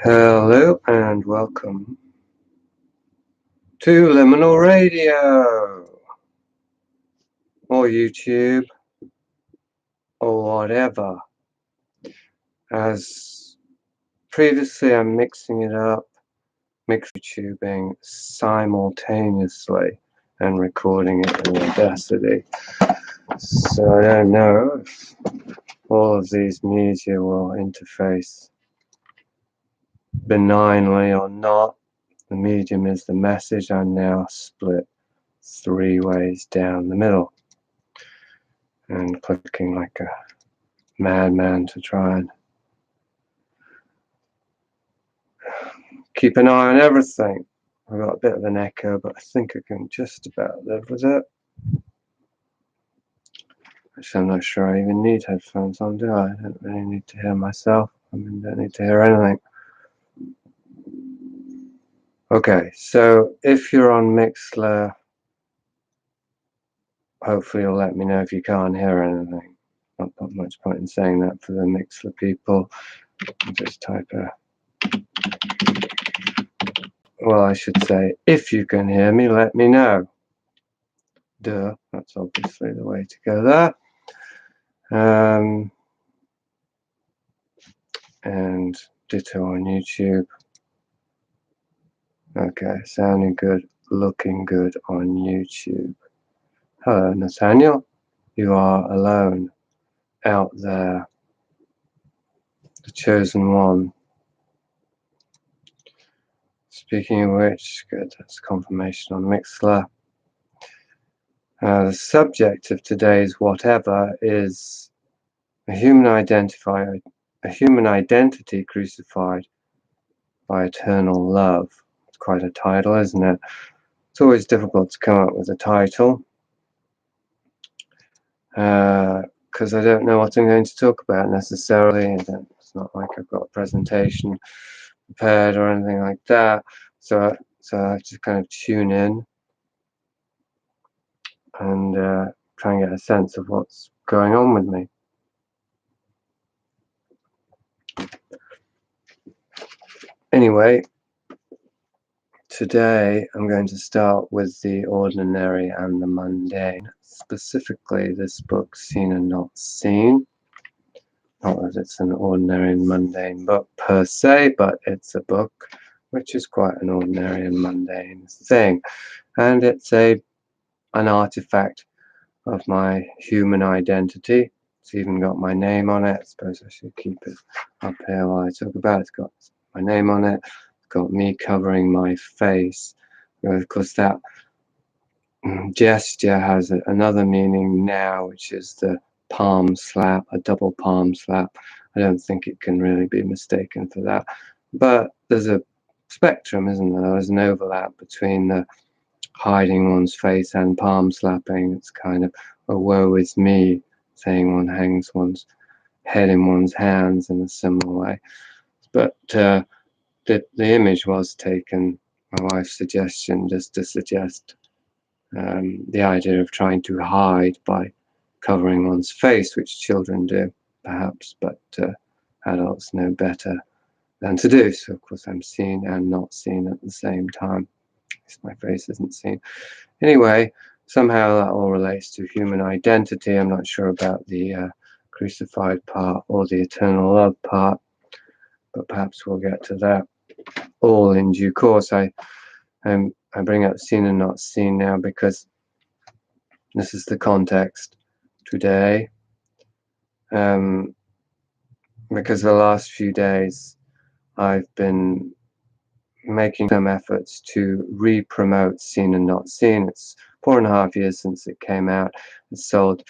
Hello and welcome to Liminal Radio or YouTube or whatever. As previously I'm mixing it up, YouTubing simultaneously and recording it in Audacity. So I don't know if all of these media will interface benignly or not. The medium is the message. I'm now split 3 ways down the middle and clicking like a madman to try and keep an eye on everything. I've got a bit of an echo, but I think I can just about live with it. Actually, I'm not sure I even need headphones on, do I? I don't really need to hear myself. I mean, don't need to hear anything. Okay, so if you're on Mixler, hopefully you'll let me know if you can't hear anything. Not much point in saying that for the Mixler people. I'll just type a... Well, I should say, if you can hear me, let me know. Duh, that's obviously the way to go there. And ditto on YouTube. Okay, sounding good, looking good on YouTube. Hello, Nathaniel. You are alone out there, the chosen one. Speaking of which, good, that's confirmation on Mixler. The subject of today's whatever is a human identity crucified by eternal love. It's quite a title, isn't it? It's always difficult to come up with a title because I don't know what I'm going to talk about necessarily. It's not like I've got a presentation prepared or anything like that. So I have to kind of tune in and try and get a sense of what's going on with me. Anyway, today I'm going to start with the ordinary and the mundane, specifically this book, Seen and Not Seen. Not that it's an ordinary and mundane book per se, but it's a book which is quite an ordinary and mundane thing. And it's an artifact of my human identity. It's even got my name on it. I suppose I should keep it up here while I talk about it. It's got my name on it. It's got me covering my face. Of course, that gesture has another meaning now, which is the palm slap, a double palm slap. I don't think it can really be mistaken for that. But there's a spectrum, isn't there? There's an overlap between the hiding one's face and palm slapping. It's kind of a woe is me, saying one hangs one's head in one's hands in a similar way. But the image was taken, my wife's suggestion, just to suggest the idea of trying to hide by covering one's face, which children do, perhaps, but adults know better than to do. So, of course, I'm seen and not seen at the same time. My face isn't seen. Anyway, somehow that all relates to human identity. I'm not sure about the crucified part or the eternal love part, but perhaps we'll get to that all in due course. I bring up seen and not seen now because this is the context today. Because the last few days I've been making some efforts to re-promote Seen and Not Seen. It's 4.5 years since it came out. It's sold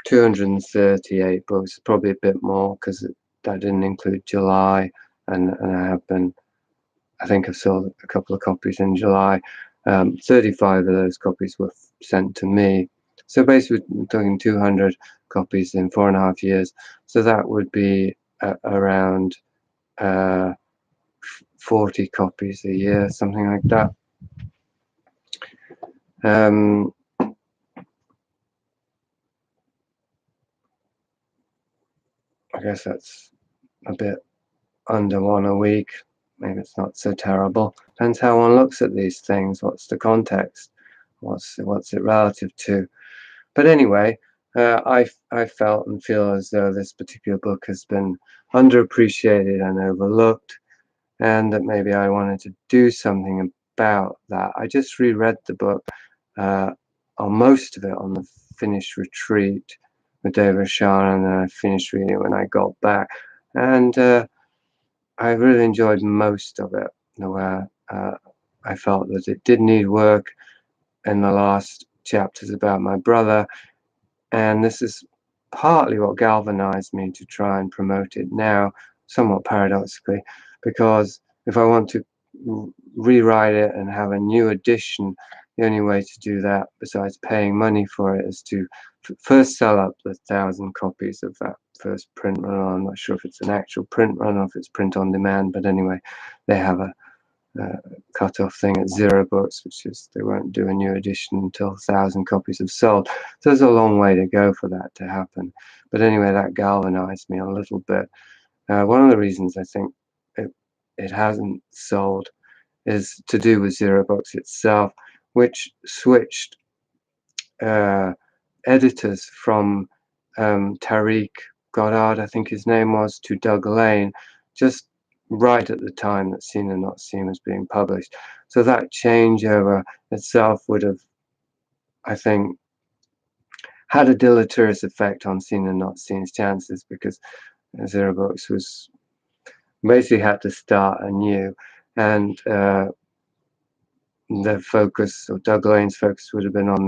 238 books, probably a bit more because that didn't include July, and I think I've sold a couple of copies in July. 35 of those copies were sent to me. So basically we're talking 200 copies in 4.5 years. So that would be around 40 copies a year, something like that. I guess that's a bit under one a week. maybe it's not so terrible. Depends how one looks at these things. What's the context? What's it relative to? But anyway, I felt and feel as though this particular book has been underappreciated and overlooked, and that maybe I wanted to do something about that. I just reread the book, or most of it, on the finished retreat with David Shah, and then I finished reading it when I got back, and I really enjoyed most of it. Where I felt that it did need work in the last chapters about my brother, and this is partly what galvanized me to try and promote it now, somewhat paradoxically, because if I want to rewrite it and have a new edition, the only way to do that, besides paying money for it, is to first sell up the 1,000 copies of that first print run. I'm not sure if it's an actual print run or if it's print on demand, but anyway, they have a cut-off thing at 0 books, which is they won't do a new edition until 1,000 copies have sold. So there's a long way to go for that to happen. But anyway, that galvanized me a little bit. One of the reasons I think it hasn't sold is to do with 0 books itself, which switched editors from Tariq Goddard, I think his name was, to Doug Lane, just right at the time that Seen and Not Seen was being published. So that changeover itself would have, I think, had a deleterious effect on Seen and Not Seen's chances, because 0 books was basically had to start anew, and the focus, or Doug Lane's focus, would have been on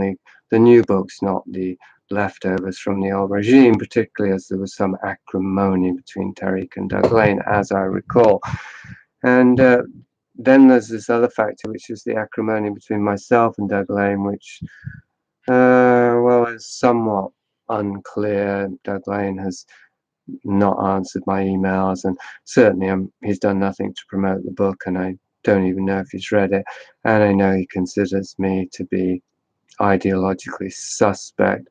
the new books, not the leftovers from the old regime, particularly as there was some acrimony between Tariq and Doug Lane, as I recall. And then there's this other factor, which is the acrimony between myself and Doug Lane, which, well, is somewhat unclear. Doug Lane has not answered my emails, and certainly he's done nothing to promote the book, and I don't even know if he's read it. And I know he considers me to be ideologically suspect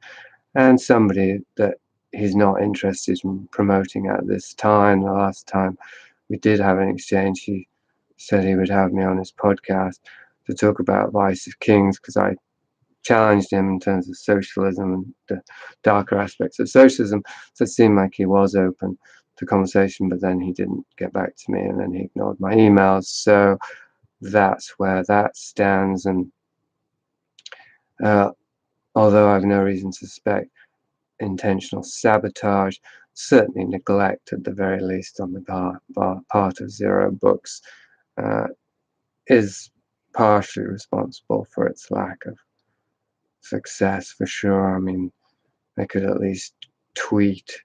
and somebody that he's not interested in promoting at this time. The last time we did have an exchange, he said he would have me on his podcast to talk about Vice of Kings, because I challenged him in terms of socialism and the darker aspects of socialism. So it seemed like he was open to conversation, but then he didn't get back to me, and then he ignored my emails. So that's where that stands. And although I have no reason to suspect intentional sabotage, certainly neglect at the very least on the part of 0 books is partially responsible for its lack of success, for sure. I mean, they could at least tweet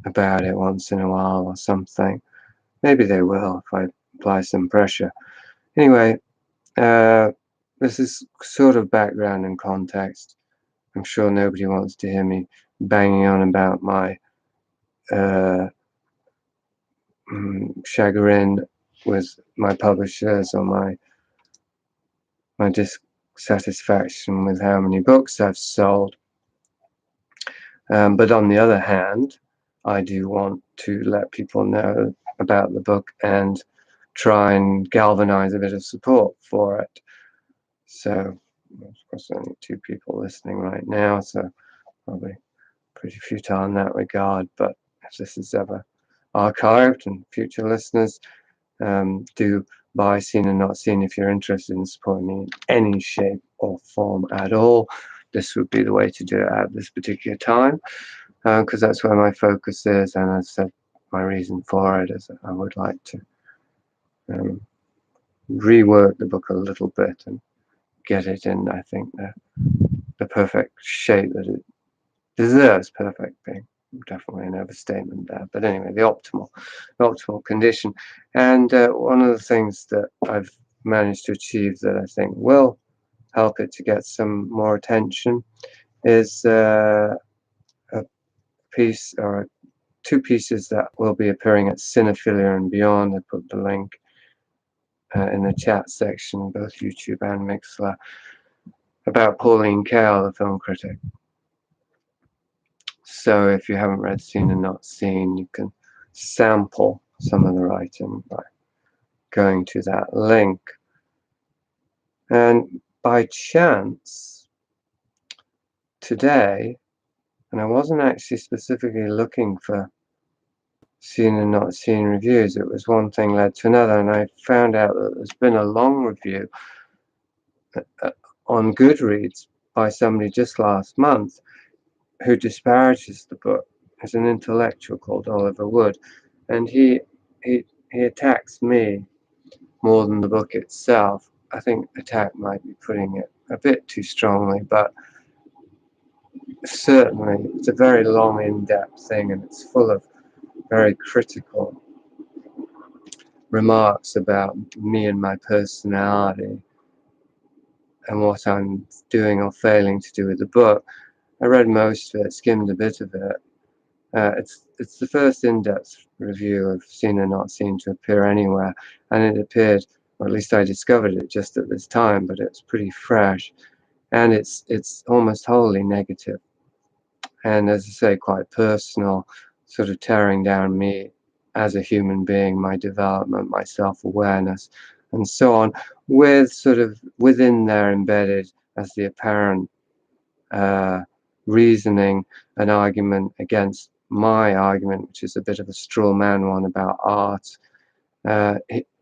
about it once in a while or something. Maybe they will if I apply some pressure. Anyway, this is sort of background and context. I'm sure nobody wants to hear me banging on about my chagrin with my publishers, or my dissatisfaction with how many books I've sold. But on the other hand, I do want to let people know about the book and try and galvanize a bit of support for it. So, of course, only 2 people listening right now, so probably pretty futile in that regard. But if this is ever archived, and future listeners, do buy Seen and Not Seen if you're interested in supporting me in any shape or form at all. This would be the way to do it at this particular time, because that's where my focus is. And as I said, my reason for it is that I would like to rework the book a little bit and get it in, I think, the perfect shape that it deserves. Perfect being definitely an overstatement there, but anyway, the optimal condition. And one of the things that I've managed to achieve that I think will help it to get some more attention is a piece, or 2 pieces, that will be appearing at Cinephilia and Beyond. I put the link in the chat section, both YouTube and Mixler, about Pauline Kael, the film critic. So if you haven't read Seen and Not Seen, you can sample some of the writing by going to that link. And by chance, today, and I wasn't actually specifically looking for seen and not seen reviews, it was one thing led to another, and I found out that there's been a long review on Goodreads by somebody just last month who disparages the book. He's an intellectual called Oliver Wood, and he attacks me more than the book itself. I think attack might be putting it a bit too strongly, but certainly it's a very long, in-depth thing, and it's full of very critical remarks about me and my personality and what I'm doing or failing to do with the book. I read most of it, skimmed a bit of it. It's the first in-depth review of Seen and Not Seen to appear anywhere, and it appeared, or at least I discovered it just at this time, but it's pretty fresh, and it's almost wholly negative, and as I say, quite personal, sort of tearing down me as a human being, my development, my self-awareness, and so on, with sort of within there embedded as the apparent reasoning, an argument against my argument, which is a bit of a straw man one about art.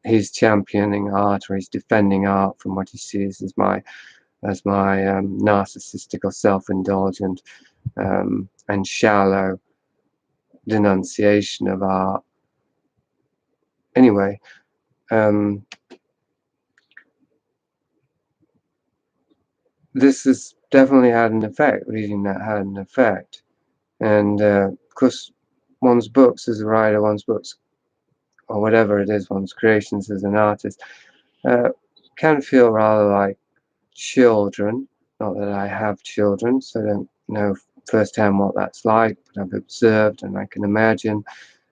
He's championing art, or he's defending art from what he sees as my narcissistic or self-indulgent and shallow denunciation of art. Anyway, this has definitely had an effect. Reading that had an effect, and of course, one's books as a writer, one's books, or whatever it is, one's creations as an artist, uh, can feel rather like children. Not that I have children, so I don't know firsthand what that's like, but I've observed and I can imagine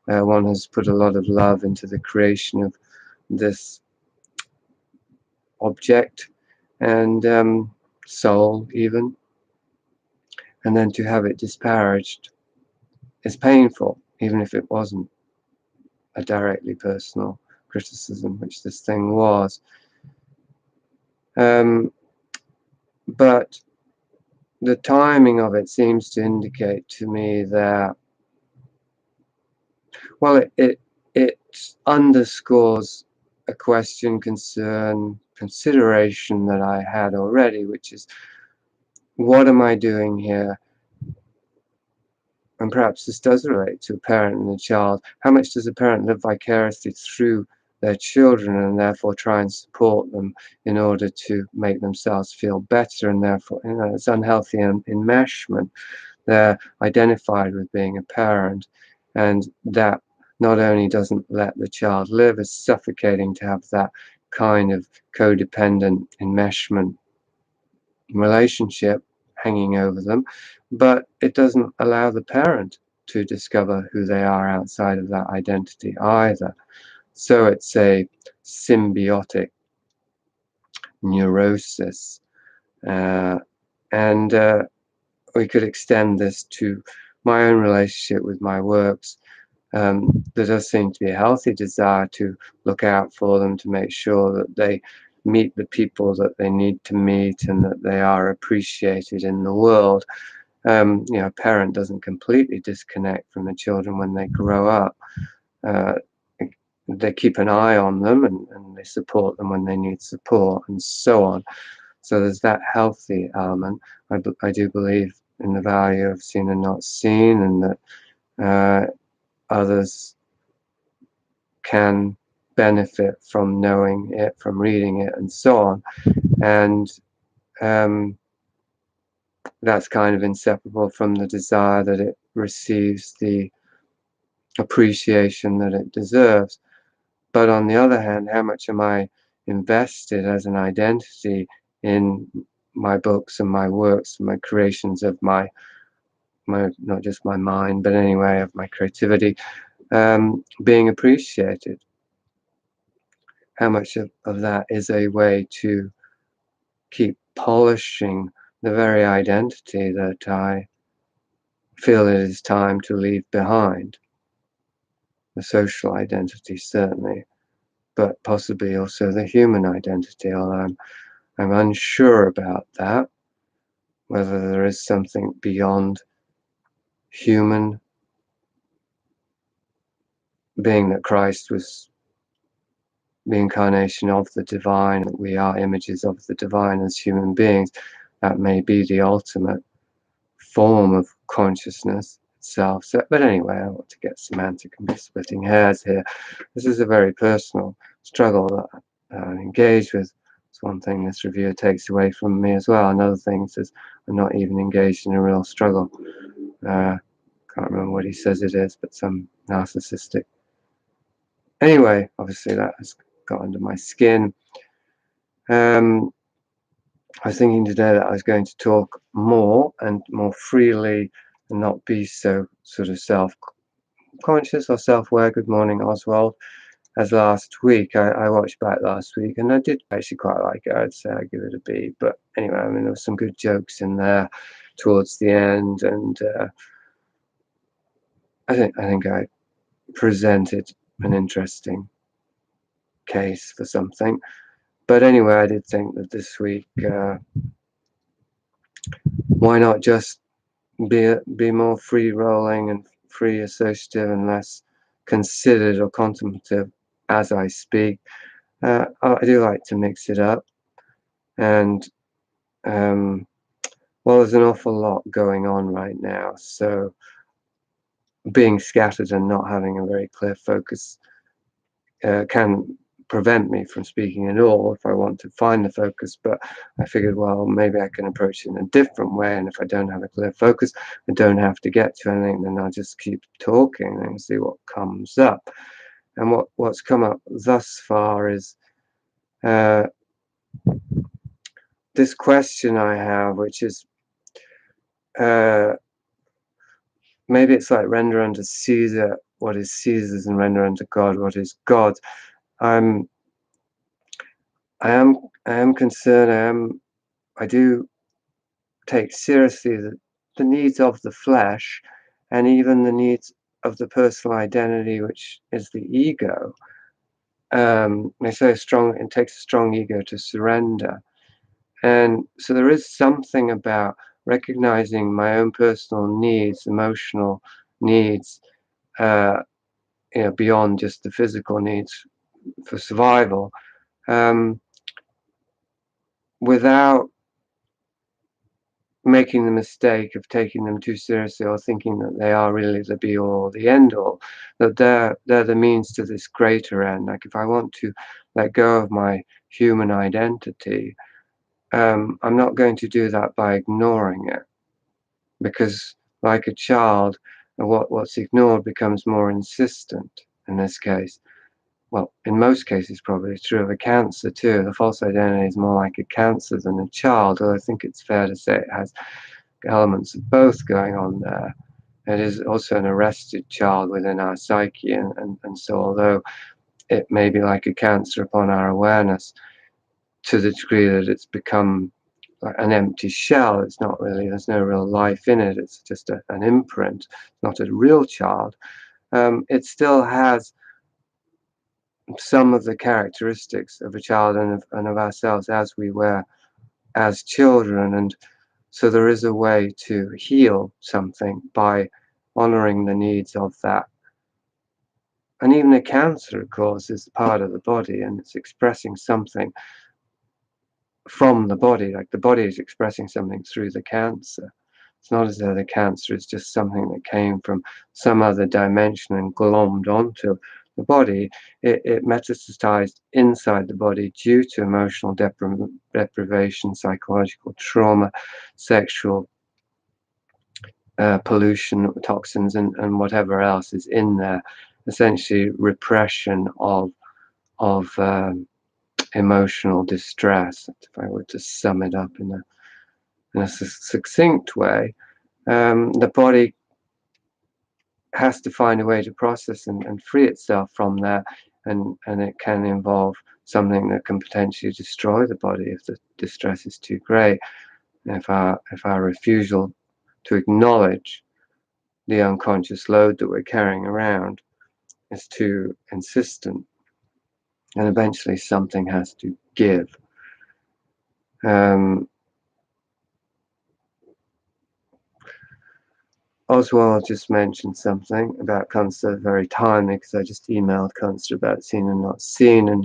one has put a lot of love into the creation of this object and soul even, and then to have it disparaged is painful, even if it wasn't a directly personal criticism, which this thing was. But the timing of it seems to indicate to me that, well, it underscores a question, concern, consideration that I had already, which is, what am I doing here? And perhaps this does relate to a parent and a child. How much does a parent live vicariously through their children and therefore try and support them in order to make themselves feel better, and therefore, it's unhealthy enmeshment. They're identified with being a parent, and that not only doesn't let the child live, it's suffocating to have that kind of codependent enmeshment relationship hanging over them, but it doesn't allow the parent to discover who they are outside of that identity either. So it's a symbiotic neurosis, and we could extend this to my own relationship with my works. There does seem to be a healthy desire to look out for them, to make sure that they meet the people that they need to meet and that they are appreciated in the world. A parent doesn't completely disconnect from the children when they grow up. Uh, they keep an eye on them, and they support them when they need support, and so on. So there's that healthy element. I do believe in the value of seen and not seen, and that others can benefit from knowing it, from reading it, and so on. And that's kind of inseparable from the desire that it receives the appreciation that it deserves. But on the other hand, how much am I invested as an identity in my books and my works and my creations of my not just my mind, but anyway, of my creativity, being appreciated? How much of that is a way to keep polishing the very identity that I feel it is time to leave behind? The social identity, certainly. but possibly also the human identity, although I'm unsure about that, whether there is something beyond human, being that Christ was the incarnation of the divine, that we are images of the divine as human beings. That may be the ultimate form of consciousness itself. So, but anyway, I don't want to get semantic and be splitting hairs here. This is a very personal struggle that I engage with. It's one thing this reviewer takes away from me as well. Another thing is I'm not even engaged in a real struggle. Can't remember what he says it is, but some narcissistic. Anyway, obviously that has got under my skin. I was thinking today that I was going to talk more and more freely and not be so sort of self-conscious or self-aware. Good morning, Oswald. As last week, I watched back last week and I did actually quite like it. I'd say I'd give it a B. But anyway, I mean, there were some good jokes in there towards the end, and I think I presented an interesting case for something. But anyway, I did think that this week, why not just be more free rolling and free associative and less considered or contemplative as I speak. I do like to mix it up, and well, there's an awful lot going on right now, so being scattered and not having a very clear focus can prevent me from speaking at all if I want to find the focus. But I figured, well, maybe I can approach it in a different way, and if I don't have a clear focus, I don't have to get to anything, then I'll just keep talking and see what comes up. And what's come up thus far is this question I have, which is maybe it's like render unto Caesar what is Caesar's and render unto God what is God's. I am concerned. I do take seriously the needs of the flesh, and even the needs of the personal identity, which is the ego. They say it takes a strong ego to surrender, and so there is something about recognizing my own personal needs, emotional needs, uh, beyond just the physical needs for survival, um, without making the mistake of taking them too seriously or thinking that they are really the be all, the end all, that they're the means to this greater end. Like if I want to let go of my human identity, I'm not going to do that by ignoring it, because like a child, what's ignored becomes more insistent in this case. Well, in most cases, probably true of a cancer too. The false identity is more like a cancer than a child, although I think it's fair to say it has elements of both going on there. It is also an arrested child within our psyche, and so although it may be like a cancer upon our awareness, to the degree that it's become like an empty shell, it's not really, there's no real life in it, it's just an imprint, not a real child. It still has some of the characteristics of a child and of ourselves as we were as children, and so there is a way to heal something by honoring the needs of that. And even a cancer, of course, is part of the body, and it's expressing something from the body, like the body is expressing something through the cancer. It's not as though the cancer is just something that came from some other dimension and glommed onto the body. It metastasized inside the body due to emotional deprivation, psychological trauma, sexual pollution, toxins, and whatever else is in there. Essentially, repression of emotional distress. If I were to sum it up in a succinct way, the body has to find a way to process and free itself from that, and it can involve something that can potentially destroy the body if the distress is too great. If our refusal to acknowledge the unconscious load that we're carrying around is too insistent. and eventually something has to give. Um, Oswald just mentioned something about Kunster very timely, because I just emailed Kunster about seen and not seen, and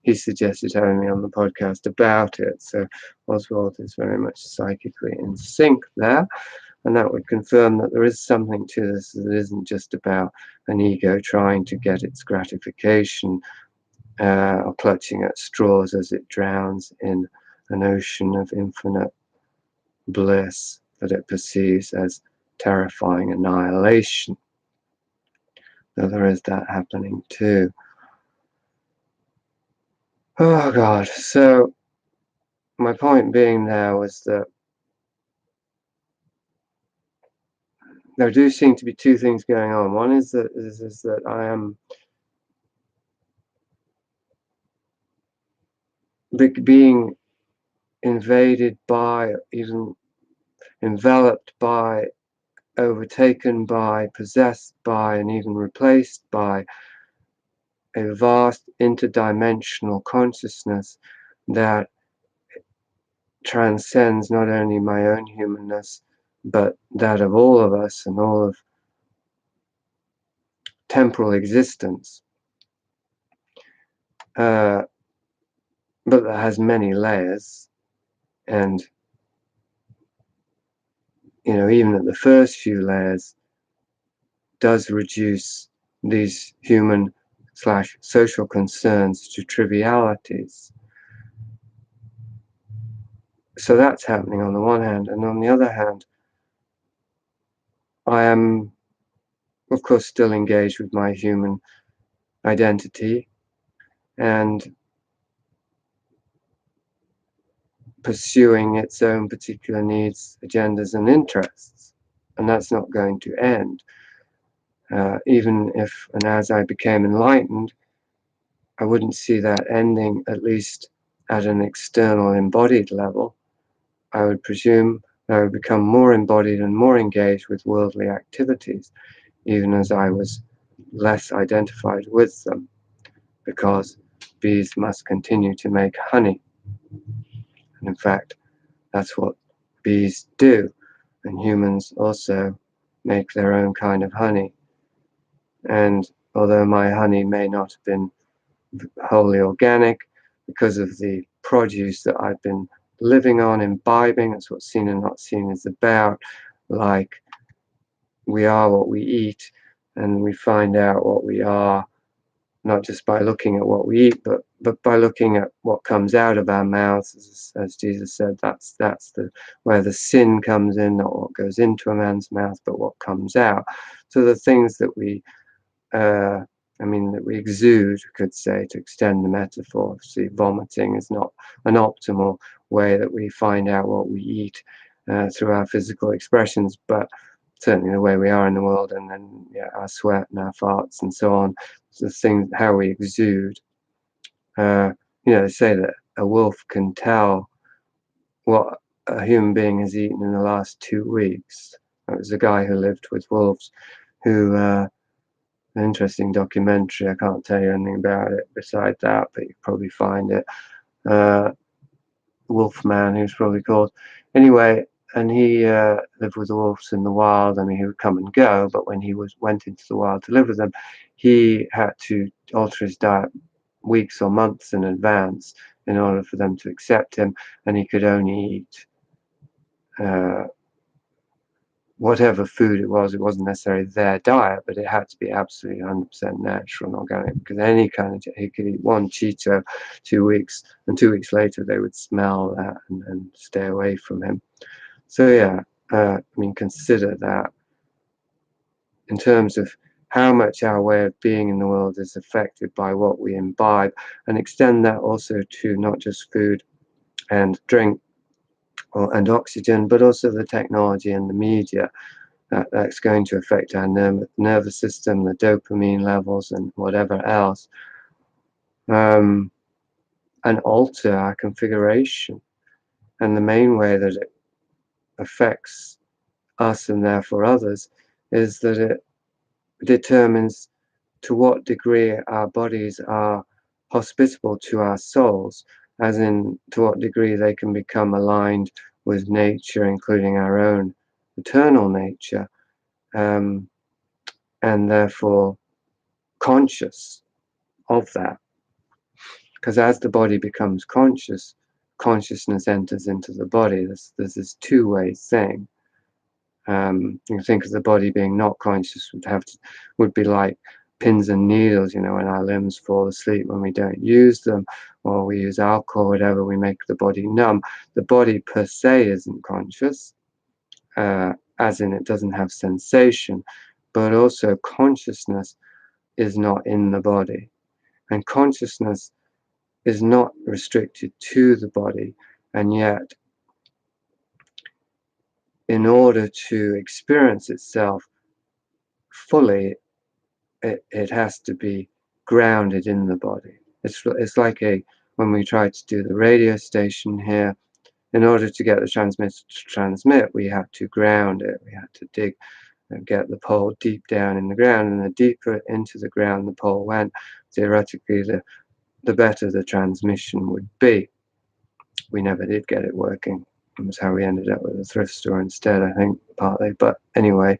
he suggested having me on the podcast about it. So Oswald is very much psychically in sync there, and that would confirm that there is something to this that isn't just about an ego trying to get its gratification, or clutching at straws as it drowns in an ocean of infinite bliss that it perceives as terrifying annihilation. Though there is that happening too. Oh God. So my point being there was that there do seem to be two things going on. One is that I am being invaded by, even enveloped by, overtaken by, possessed by, and even replaced by a vast interdimensional consciousness that transcends not only my own humanness, but that of all of us and all of temporal existence, uh, but that has many layers. And, even at the first few layers, does reduce these human/social concerns to trivialities. So that's happening on the one hand. And on the other hand, I am, of course, still engaged with my human identity and pursuing its own particular needs, agendas, and interests. And that's not going to end. Even if and as I became enlightened, I wouldn't see that ending, at least at an external embodied level. I would presume that I would become more embodied and more engaged with worldly activities, even as I was less identified with them, because bees must continue to make honey. And in fact, that's what bees do. And humans also make their own kind of honey. And although my honey may not have been wholly organic, because of the produce that I've been living on, imbibing, that's what seen and not seen is about. Like, we are what we eat, and we find out what we are not just by looking at what we eat, but by looking at what comes out of our mouths. As Jesus said, that's the where the sin comes in, not what goes into a man's mouth, but what comes out. So the things that uh, that we exude, could say, to extend the metaphor. See, vomiting is not an optimal way that we find out what we eat through our physical expressions, but certainly the way we are in the world, and then our sweat and our farts and so on, the thing, how we exude. They say that a wolf can tell what a human being has eaten in the last 2 weeks. It was a guy who lived with wolves, who an interesting documentary. I can't tell you anything about it beside that, but you probably find it. Wolfman, he was probably called. Anyway, and he lived with the wolves in the wild. I mean, he would come and go, but when he went into the wild to live with them, he had to alter his diet weeks or months in advance in order for them to accept him, and he could only eat uh, whatever food it wasn't necessarily their diet, but it had to be absolutely 100% natural and organic, because any kind of, he could eat one Cheeto 2 weeks, and 2 weeks later they would smell that and stay away from him. So yeah, consider that in terms of how much our way of being in the world is affected by what we imbibe, and extend that also to not just food and drink and oxygen, but also the technology and the media. That's going to affect our nervous system, the dopamine levels, and whatever else, and alter our configuration. And the main way that it affects us and therefore others is that it determines to what degree our bodies are hospitable to our souls, as in to what degree they can become aligned with nature, including our own eternal nature, and therefore conscious of that. Because as the body becomes conscious, consciousness enters into the body. There's this two-way thing. You think of the body being not conscious would be like pins and needles, when our limbs fall asleep, when we don't use them, or we use alcohol, whatever, we make the body numb. The body per se isn't conscious, as in it doesn't have sensation, but also consciousness is not in the body. And consciousness is not restricted to the body, and yet in order to experience itself fully, it has to be grounded in the body. It's like when we try to do the radio station here, in order to get the transmitter to transmit, we had to ground it. We had to dig and get the pole deep down in the ground, and the deeper into the ground the pole went, theoretically, the better the transmission would be. We never did get it working. It was how we ended up with a thrift store instead, I think, partly. But anyway,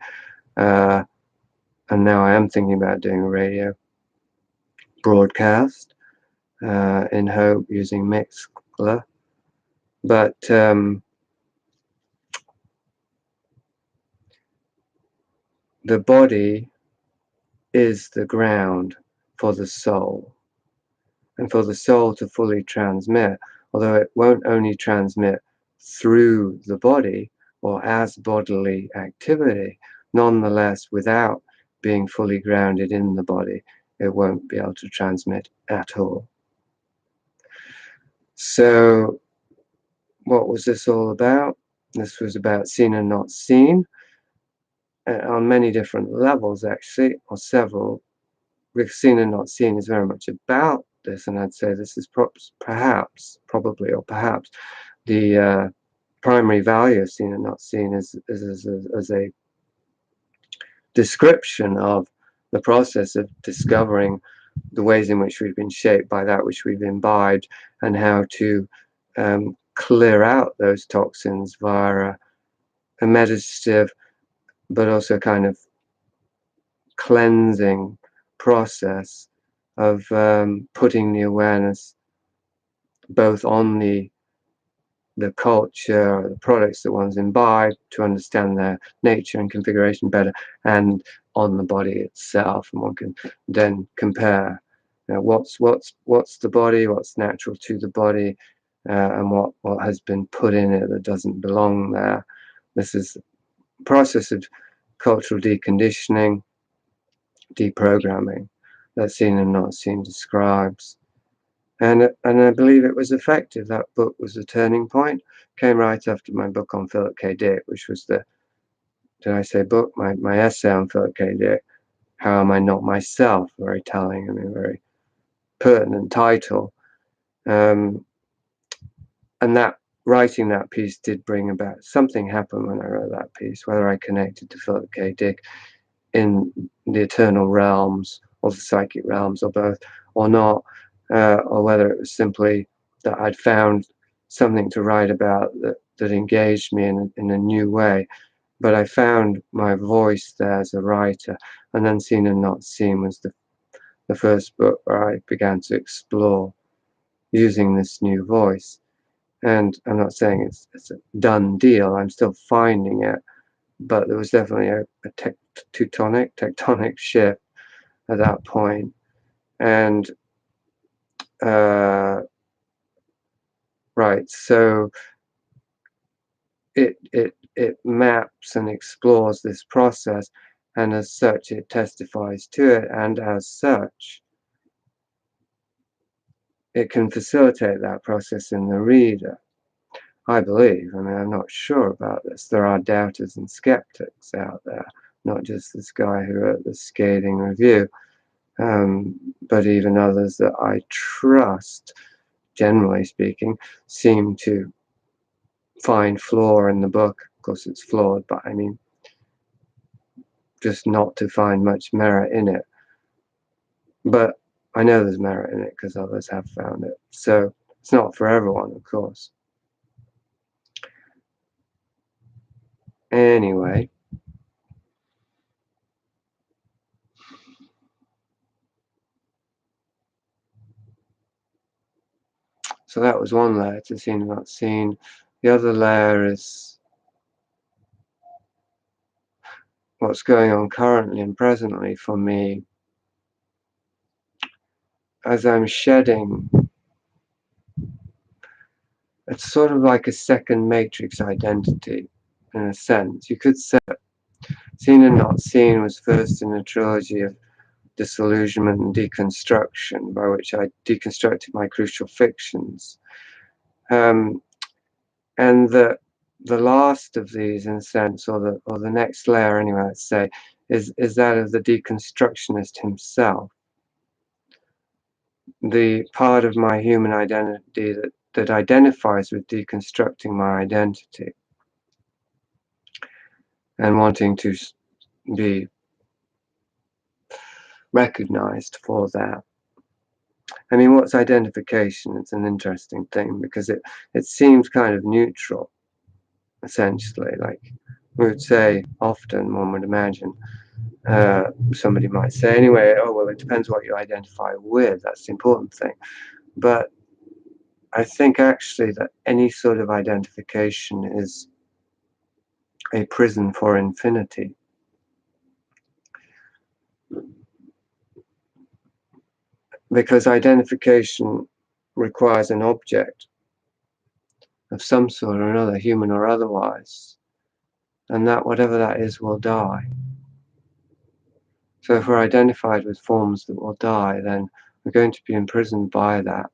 and now I am thinking about doing a radio broadcast in Hope using Mixler. But the body is the ground for the soul. And for the soul to fully transmit, although it won't only transmit through the body or as bodily activity, nonetheless, without being fully grounded in the body, it won't be able to transmit at all. So, what was this all about? This was about seen and not seen on many different levels, actually, or several. Seen and not seen is very much about this, and I'd say this is perhaps the primary value of seen and not seen is as a description of the process of discovering the ways in which we've been shaped by that which we've imbibed, and how to clear out those toxins via a meditative but also kind of cleansing process of putting the awareness both on the culture, the products that one's imbibed to understand their nature and configuration better, and on the body itself, and one can then compare what's the body, what's natural to the body, and what has been put in it that doesn't belong there. This is a process of cultural deconditioning, deprogramming, that Seen and Not Seen describes. And I believe it was effective. That book was a turning point. Came right after my book on Philip K. Dick, which was my essay on Philip K. Dick, How Am I Not Myself? Very telling, very pertinent title. And that writing that piece did bring about something happened when I wrote that piece, whether I connected to Philip K. Dick in the eternal realms or the psychic realms or both or not, or whether it was simply that I'd found something to write about that engaged me in a new way. But I found my voice there as a writer, and then Seen and Not Seen was the first book where I began to explore using this new voice. And I'm not saying it's a done deal, I'm still finding it, but there was definitely a tectonic shift at that point. And right, so it maps and explores this process, and as such it testifies to it, and as such it can facilitate that process in the reader, I believe. I'm not sure about this. There are doubters and skeptics out there, not just this guy who wrote the scathing review, but even others that I trust, generally speaking, seem to find flaw in the book. Of course it's flawed, but just not to find much merit in it. But I know there's merit in it because others have found it. So it's not for everyone, of course. Anyway, so that was one layer, to seen and not seen. The other layer is what's going on currently and presently for me as I'm shedding. It's sort of like a second matrix identity, in a sense. You could say Seen and Not Seen was first in a trilogy of disillusionment and deconstruction, by which I deconstructed my crucial fictions. And the last of these, in a sense, or the next layer anyway, let's say, is that of the deconstructionist himself. The part of my human identity that identifies with deconstructing my identity and wanting to be recognized for that. I mean, what's identification? It's an interesting thing because it seems kind of neutral, essentially. Like we would say often, one would imagine, somebody might say anyway, oh, well, it depends what you identify with. That's the important thing. But I think actually that any sort of identification is a prison for infinity. Because identification requires an object of some sort or another, human or otherwise, and that whatever that is will die. So if we're identified with forms that will die, then we're going to be imprisoned by that.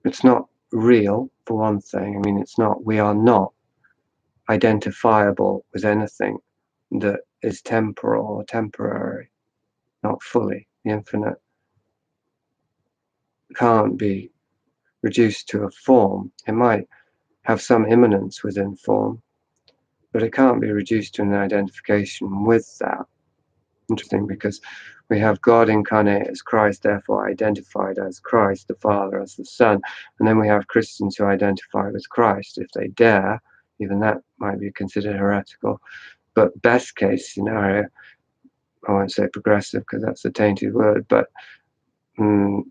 It's not real, for one thing. I mean, we are not identifiable with anything that is temporal or temporary, not fully. The infinite can't be reduced to a form. It might have some immanence within form, but it can't be reduced to an identification with that. Interesting, because we have God incarnate as Christ, therefore identified as Christ, the Father as the Son, and then we have Christians who identify with Christ if they dare. Even that might be considered heretical, but best case scenario, I won't say progressive because that's a tainted word, but more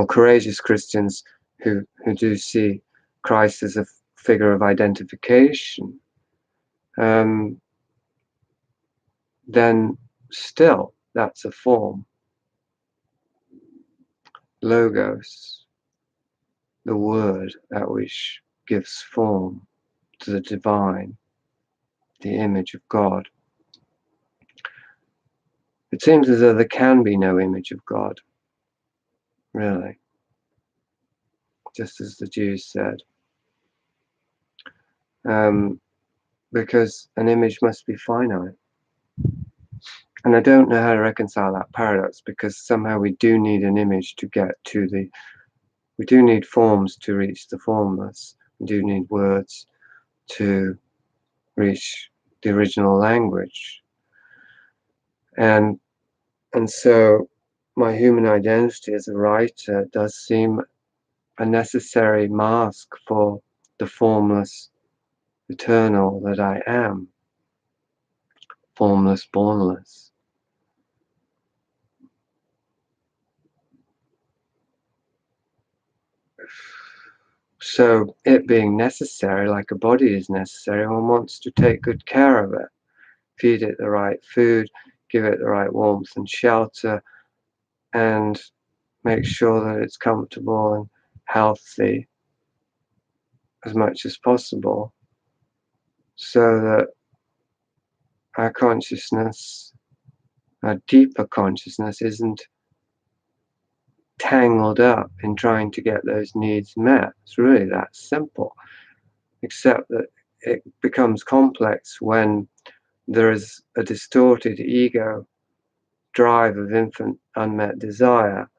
courageous Christians who do see Christ as a figure of identification, then still that's a form. Logos, the word that which gives form to the divine, the image of God. It seems as though there can be no image of God, really, just as the Jews said, because an image must be finite. And I don't know how to reconcile that paradox, because somehow we do need an image to get to we do need forms to reach the formless. We do need words to reach the original language. And so my human identity as a writer does seem a necessary mask for the formless eternal that I am, formless, bornless. So it being necessary, like a body is necessary, one wants to take good care of it, feed it the right food, give it the right warmth and shelter, and make sure that it's comfortable and healthy as much as possible, so that our consciousness, our deeper consciousness, isn't tangled up in trying to get those needs met. It's really that simple, except that it becomes complex when there is a distorted ego drive of infinite unmet desire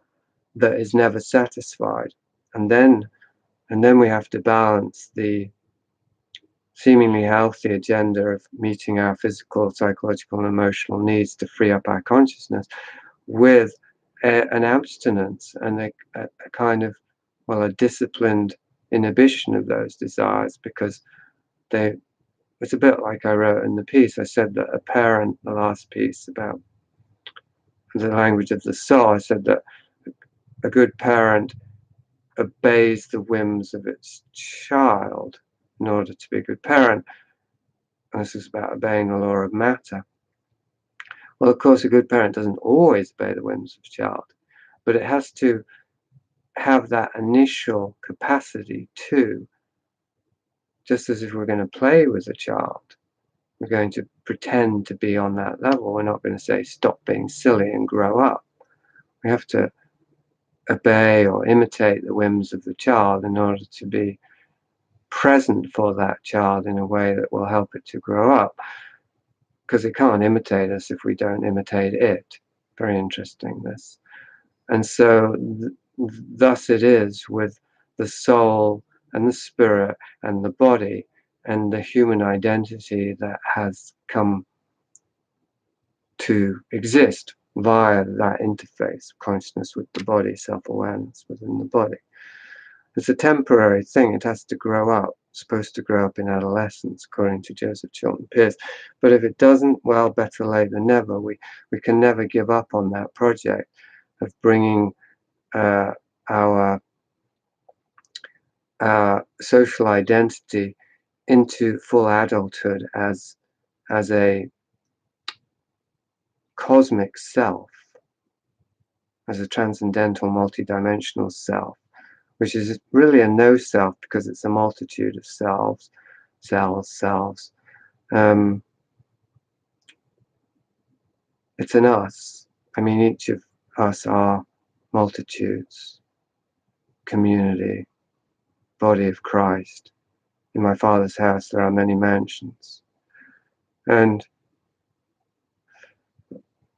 that is never satisfied. And then we have to balance the seemingly healthy agenda of meeting our physical, psychological, and emotional needs to free up our consciousness with an abstinence and a kind of, well, a disciplined inhibition of those desires, because they, it's a bit like I wrote in the piece. I said that a parent, the last piece about the language of the soul, I said that a good parent obeys the whims of its child in order to be a good parent. And this is about obeying the law of matter. Well, of course, a good parent doesn't always obey the whims of the child, but it has to have that initial capacity to, just as if we're going to play with a child, we're going to pretend to be on that level. We're not going to say, stop being silly and grow up. We have to obey or imitate the whims of the child in order to be present for that child in a way that will help it to grow up, because it can't imitate us if we don't imitate it. Very interesting, this. And so thus it is with the soul and the spirit and the body and the human identity that has come to exist via that interface of consciousness with the body, self-awareness within the body. It's a temporary thing. It has to grow up. It's supposed to grow up in adolescence, according to Joseph Chilton Pearce. But if it doesn't, well, better late than never. We can never give up on that project of bringing our social identity into full adulthood as a cosmic self, as a transcendental, multidimensional self, which is really a no self because it's a multitude of selves. It's an us. I mean, each of us are multitudes, community, body of Christ. In my Father's house there are many mansions. And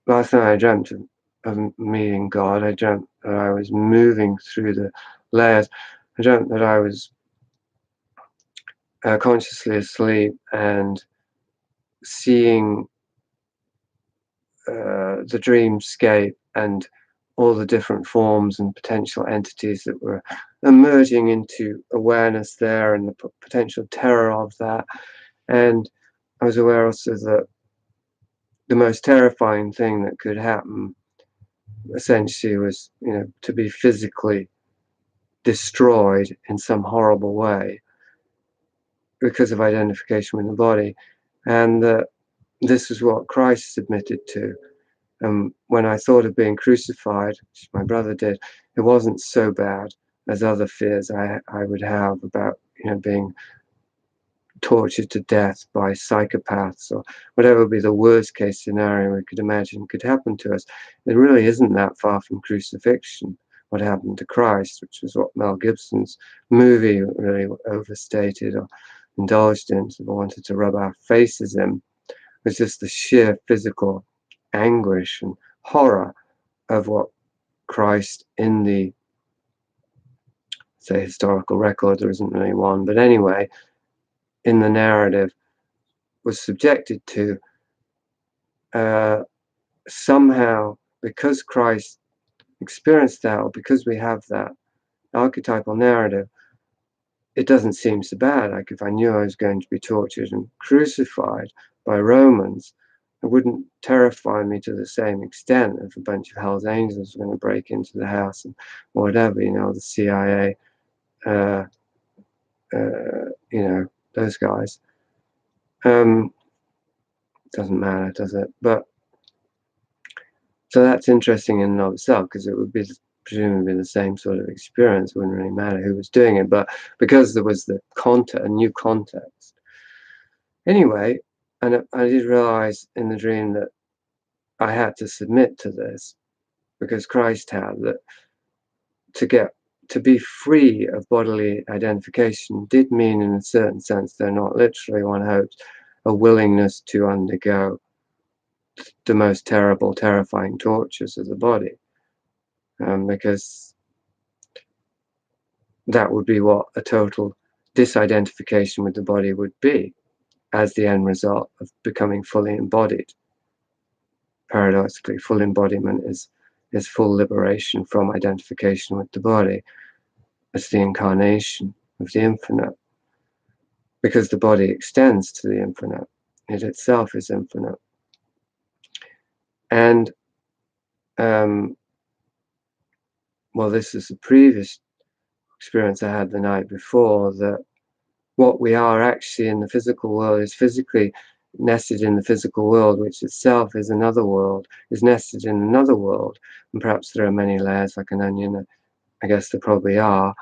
last night I dreamt of meeting God. I dreamt that I was moving through the layers. I dreamt that I was consciously asleep and seeing the dreamscape and all the different forms and potential entities that were emerging into awareness there, and the potential terror of that. And I was aware also that the most terrifying thing that could happen essentially was, to be physically destroyed in some horrible way because of identification with the body. And that this is what Christ submitted to. When I thought of being crucified, which my brother did, it wasn't so bad as other fears I would have about, being tortured to death by psychopaths or whatever would be the worst case scenario we could imagine could happen to us. It really isn't that far from crucifixion, what happened to Christ, which was what Mel Gibson's movie really overstated or indulged in, so they wanted to rub our faces in. It was just the sheer physical anguish and horror of what Christ, in the, say, historical record, there isn't really one, but anyway, in the narrative, was subjected to. Somehow, because Christ experienced that, or because we have that archetypal narrative, it doesn't seem so bad. Like if I knew I was going to be tortured and crucified by Romans, it wouldn't terrify me to the same extent if a bunch of Hell's Angels were going to break into the house and whatever, the CIA, those guys. Doesn't matter, does it? But so that's interesting in and of itself, because it would be presumably the same sort of experience. It wouldn't really matter who was doing it, but because there was a new context. Anyway, and I did realize in the dream that I had to submit to this, because Christ had, that to be free of bodily identification did mean, in a certain sense, though not literally, one hopes, a willingness to undergo the most terrible, terrifying tortures of the body, because that would be what a total disidentification with the body would be as the end result of becoming fully embodied. Paradoxically, full embodiment is full liberation from identification with the body. It's the incarnation of the infinite, because the body extends to the infinite. It itself is infinite. And well, this is the previous experience I had the night before, that what we are actually in the physical world is physically nested in the physical world, which itself is another world, is nested in another world. And perhaps there are many layers like an onion. I guess there probably are,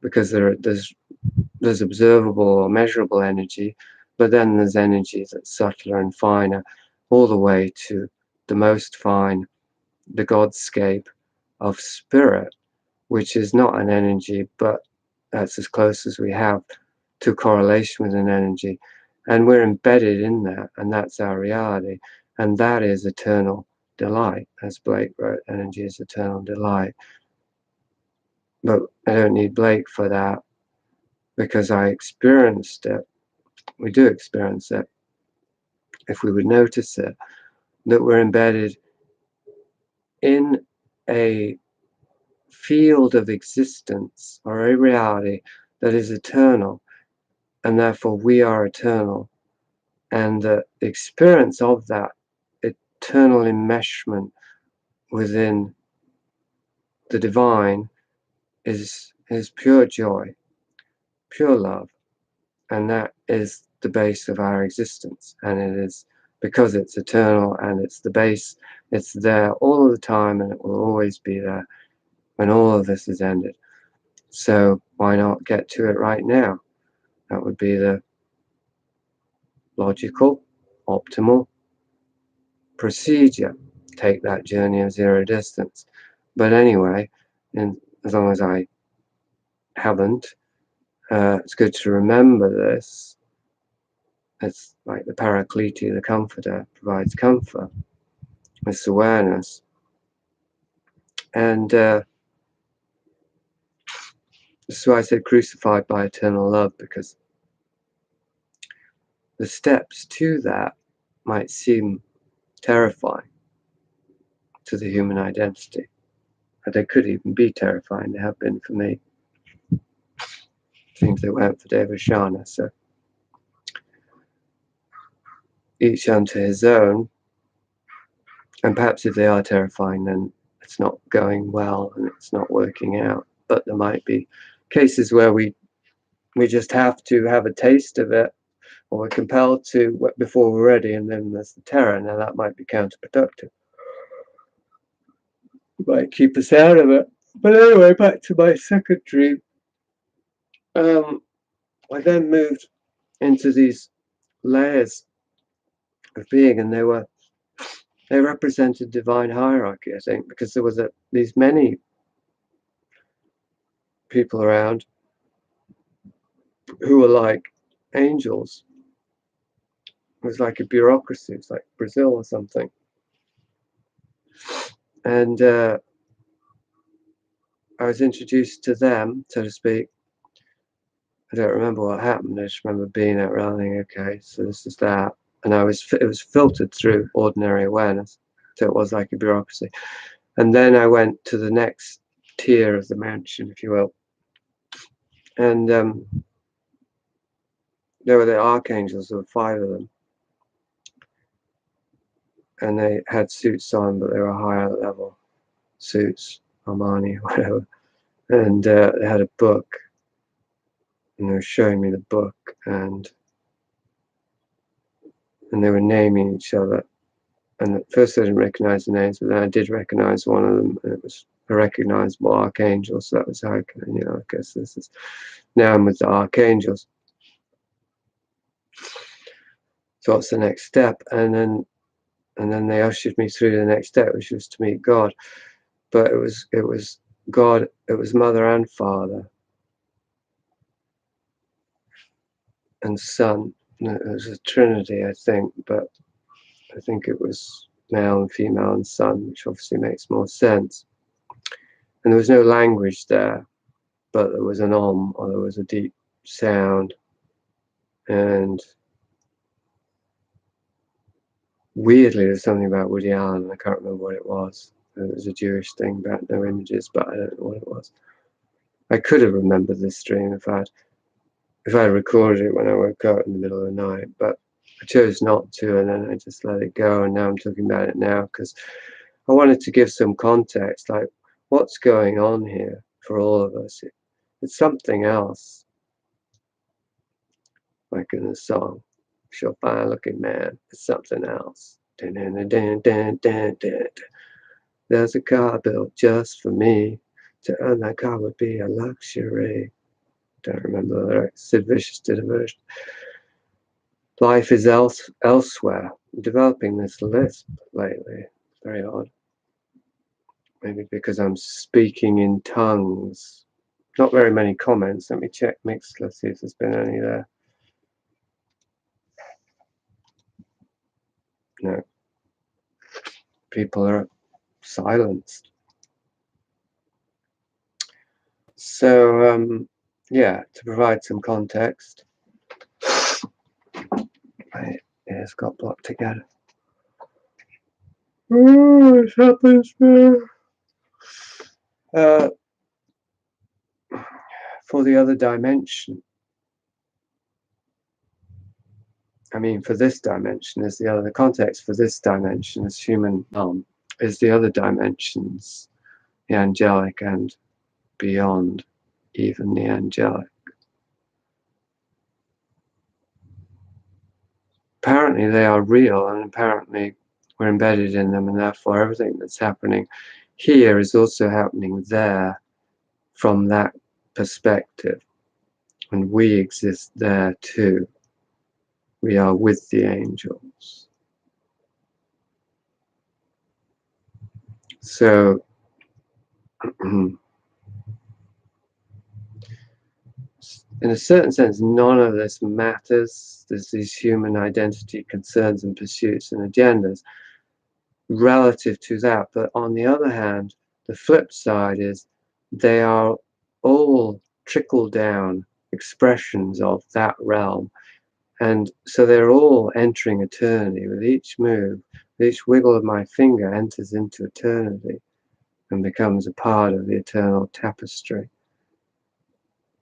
because there's observable or measurable energy, but then there's energy that's subtler and finer, all the way to the most fine, the Godscape of spirit, which is not an energy, but that's as close as we have to correlation with an energy. And we're embedded in that, and that's our reality. And that is eternal delight. As Blake wrote, energy is eternal delight. But I don't need Blake for that, because I experienced it. We do experience it, if we would notice it, that we're embedded in a field of existence or a reality that is eternal, and therefore we are eternal. And the experience of that eternal enmeshment within the divine is pure joy, pure love, and that is the base of our existence. And it is because it's eternal and it's the base, it's there all of the time, and it will always be there when all of this is ended. So why not get to it right now? That would be the logical, optimal procedure. Take that journey of zero distance. But anyway, as long as I haven't, it's good to remember this. It's like the Paraclete, the comforter, provides comfort, this awareness. And this is why I said crucified by eternal love, because the steps to that might seem terrifying to the human identity. But they could even be terrifying. They have been for me. Seems they weren't for David Shana. So each unto his own. And perhaps if they are terrifying, then it's not going well and it's not working out. But there might be cases where we just have to have a taste of it, or we're compelled to before we're ready, and then there's the terror. Now that might be counterproductive. It might keep us out of it. But anyway, back to my second dream. I then moved into these layers of being, and they represented divine hierarchy, I think, because there was these many people around who were like angels. It was like a bureaucracy. It's like Brazil or something. And I was introduced to them, so to speak. I don't remember what happened. I just remember being out running. Okay, so this is that, and it was filtered through ordinary awareness. So it was like a bureaucracy. And then I went to the next tier of the mansion, if you will. And there were the archangels. There were 5 of them. And they had suits on, but they were higher level suits, Armani, whatever. And they had a book. And they were showing me the book. And they were naming each other. And at first I didn't recognize the names, but then I did recognize one of them. And it was a recognizable archangel. So that was how I guess this is, now I'm with the archangels. So what's the next step? And then they ushered me through the next step, which was to meet God. But it was God, it was Mother and Father and Son. It was a Trinity, I think, but I think it was male and female and son, which obviously makes more sense. And there was no language there, but there was an om, or there was a deep sound, and weirdly there's something about Woody Allen, I can't remember what it was. It was a Jewish thing about no images, but I don't know what it was. I could have remembered this dream if I recorded it when I woke up in the middle of the night, but I chose not to, and then I just let it go, and now I'm talking about it now because I wanted to give some context, like what's going on here for all of us. It's something else, like in the song, "She'll fine looking man, it's something else. Dun, dun, dun, dun, dun, dun, dun. There's a car built just for me. To own that car would be a luxury." Don't remember the lyrics. Sid Vicious did a version. Life is elsewhere. I'm developing this lisp lately. Very odd. Maybe because I'm speaking in tongues. Not very many comments. Let me check Mixler, see if there's been any there. No. People are silenced. So, yeah, to provide some context, my ears got blocked together. Oh, it happens, man. For the other dimension, I mean, for this dimension is the context for this dimension is human is the other dimensions, the angelic and beyond even the angelic. Apparently they are real, and apparently we're embedded in them, and therefore everything that's happening here is also happening there from that perspective, and we exist there too. We are with the angels. So in a certain sense, none of this matters. There's these human identity concerns and pursuits and agendas relative to that. But on the other hand, the flip side is they are all trickle down expressions of that realm. And so they're all entering eternity. With each move, with each wiggle of my finger enters into eternity and becomes a part of the eternal tapestry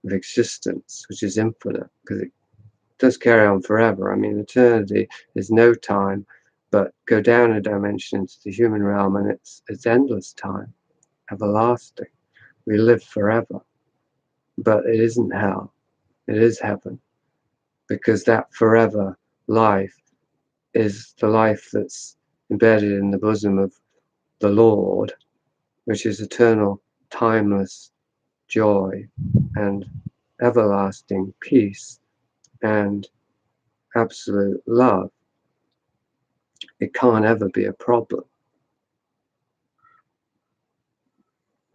of existence, which is infinite, because it does carry on forever. I mean, eternity is no time, but go down a dimension into the human realm and it's endless time, everlasting. We live forever. But it isn't hell, it is heaven, because that forever life is the life that's embedded in the bosom of the Lord, which is eternal, timeless joy and everlasting peace and absolute love. It can't ever be a problem.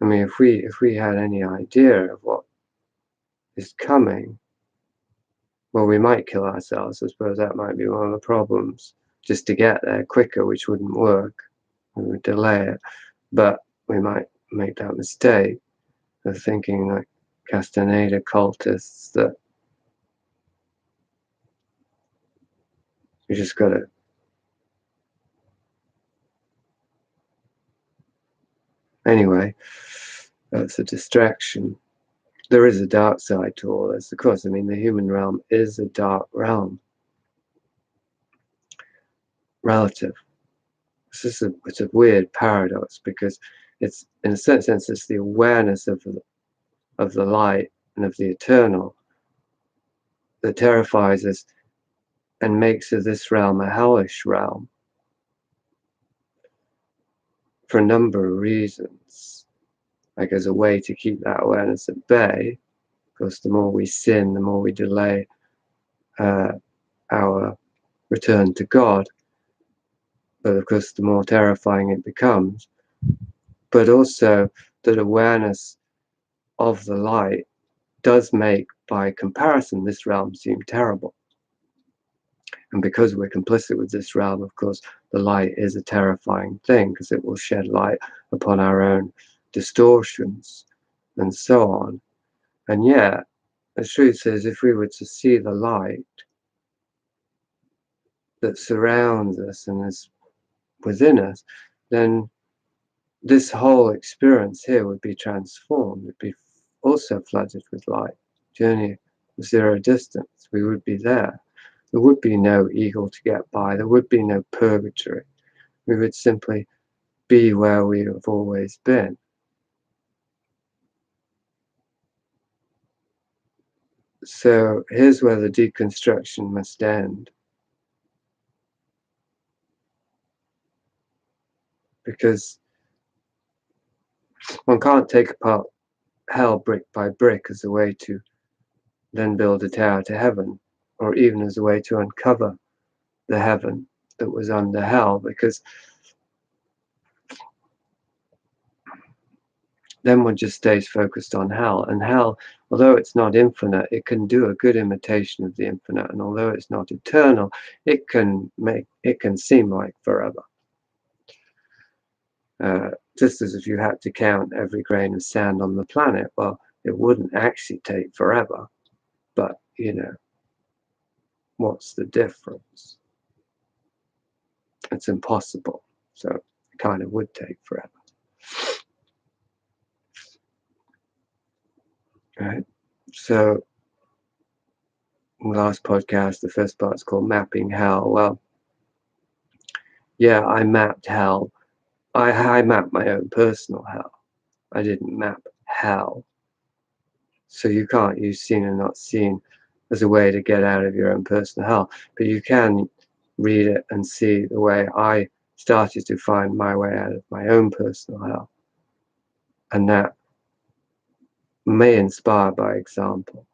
I mean, if we had any idea of what is coming, well, we might kill ourselves. I suppose that might be one of the problems, just to get there quicker, which wouldn't work. We would delay it, but we might make that mistake of thinking like Castaneda cultists that you just got to. Anyway, that's a distraction. There is a dark side to all this, of course. I mean, the human realm is a dark realm, relative. It's a weird paradox because it's, in a certain sense, it's the awareness of the light and of the eternal that terrifies us and makes of this realm a hellish realm for a number of reasons. Like as a way to keep that awareness at bay, because the more we sin, the more we delay our return to God. But of course, the more terrifying it becomes. But also that awareness of the light does make, by comparison, this realm seem terrible. And because we're complicit with this realm, of course, the light is a terrifying thing because it will shed light upon our own distortions and so on. And yet, The truth is, if we were to see the light that surrounds us and is within us, then this whole experience here would be transformed. It'd be also flooded with light. Journey of zero distance. We would be there. There would be no ego to get by. There would be no purgatory. We would simply be where we have always been. So here's where the deconstruction must end. Because one can't take apart hell brick by brick as a way to then build a tower to heaven, or even as a way to uncover the heaven that was under hell, because then one just stays focused on hell. And hell, although it's not infinite, it can do a good imitation of the infinite. And although it's not eternal, it can seem like forever. Just as if you had to count every grain of sand on the planet, well, it wouldn't actually take forever. But, you know, what's the difference? It's impossible. So it kind of would take forever. Right? So in the last podcast, the first part's called Mapping Hell. Well, yeah, I mapped hell. I mapped my own personal hell. I didn't map hell. So you can't use seen and not seen as a way to get out of your own personal hell. But you can read it and see the way I started to find my way out of my own personal hell. And that may inspire by example.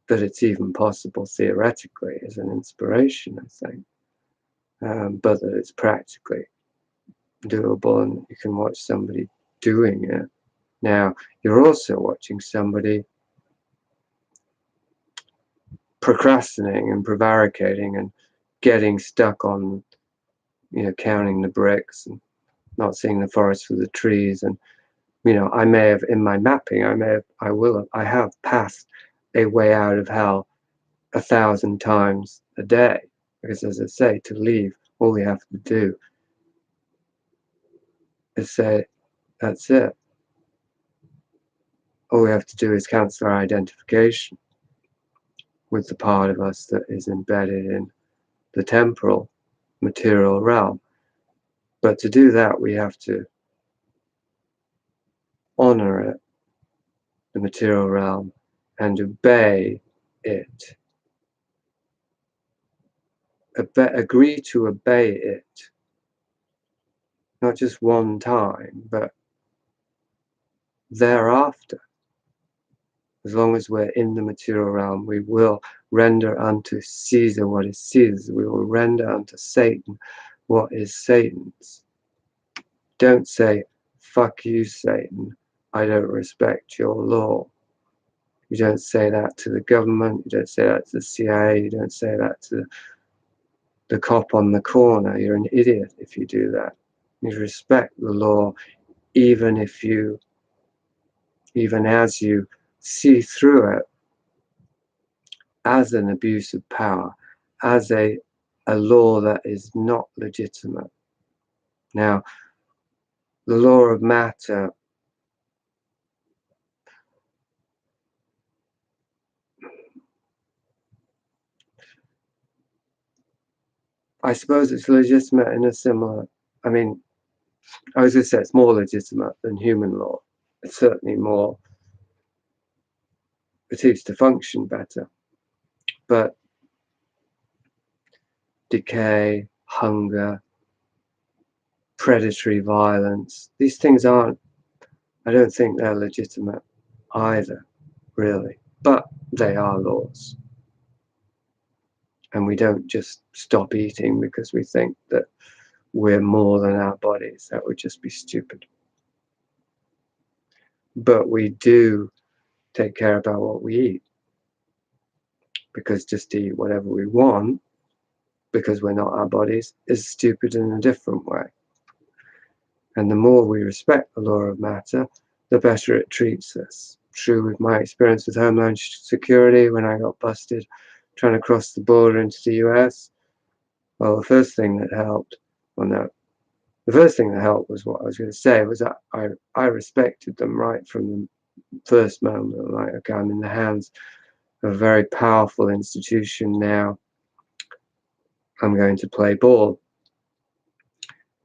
That it's even possible theoretically as an inspiration, I think. But that it's practically doable and you can watch somebody doing it. Now, you're also watching somebody procrastinating and prevaricating and getting stuck on, you know, counting the bricks and not seeing the forest for the trees. And, you know, I may have, in my mapping, I have passed a way out of hell 1,000 times a day. Because as I say, to leave, all we have to do is say, that's it. All we have to do is cancel our identification with the part of us that is embedded in the temporal material realm. But to do that, we have to honor it, the material realm, and obey it. Agree to obey it, not just one time, but thereafter. As long as we're in the material realm, we will render unto Caesar what is Caesar's. We will render unto Satan what is Satan's. Don't say, fuck you, Satan. I don't respect your law. You don't say that to the government. You don't say that to the CIA. You don't say that to the cop on the corner. You're an idiot if you do that. You respect the law even as you see through it as an abuse of power, as a law that is not legitimate. Now, the law of matter, I suppose it's legitimate in a similar, I mean, I was going to say it's more legitimate than human law. It's certainly more, it seems to function better. But decay, hunger, predatory violence, these things aren't, I don't think they're legitimate either, really. But they are laws. And we don't just stop eating because we think that we're more than our bodies. That would just be stupid. But we do take care about what we eat. Because just to eat whatever we want, because we're not our bodies, is stupid in a different way. And the more we respect the law of matter, the better it treats us. true with my experience with Homeland Security when I got busted trying to cross the border into the US. Well, the first thing that helped, well, no, the first thing that helped was what I was going to say, was that I respected them right from the first moment. Like, okay, I'm in the hands of a very powerful institution now. I'm going to play ball.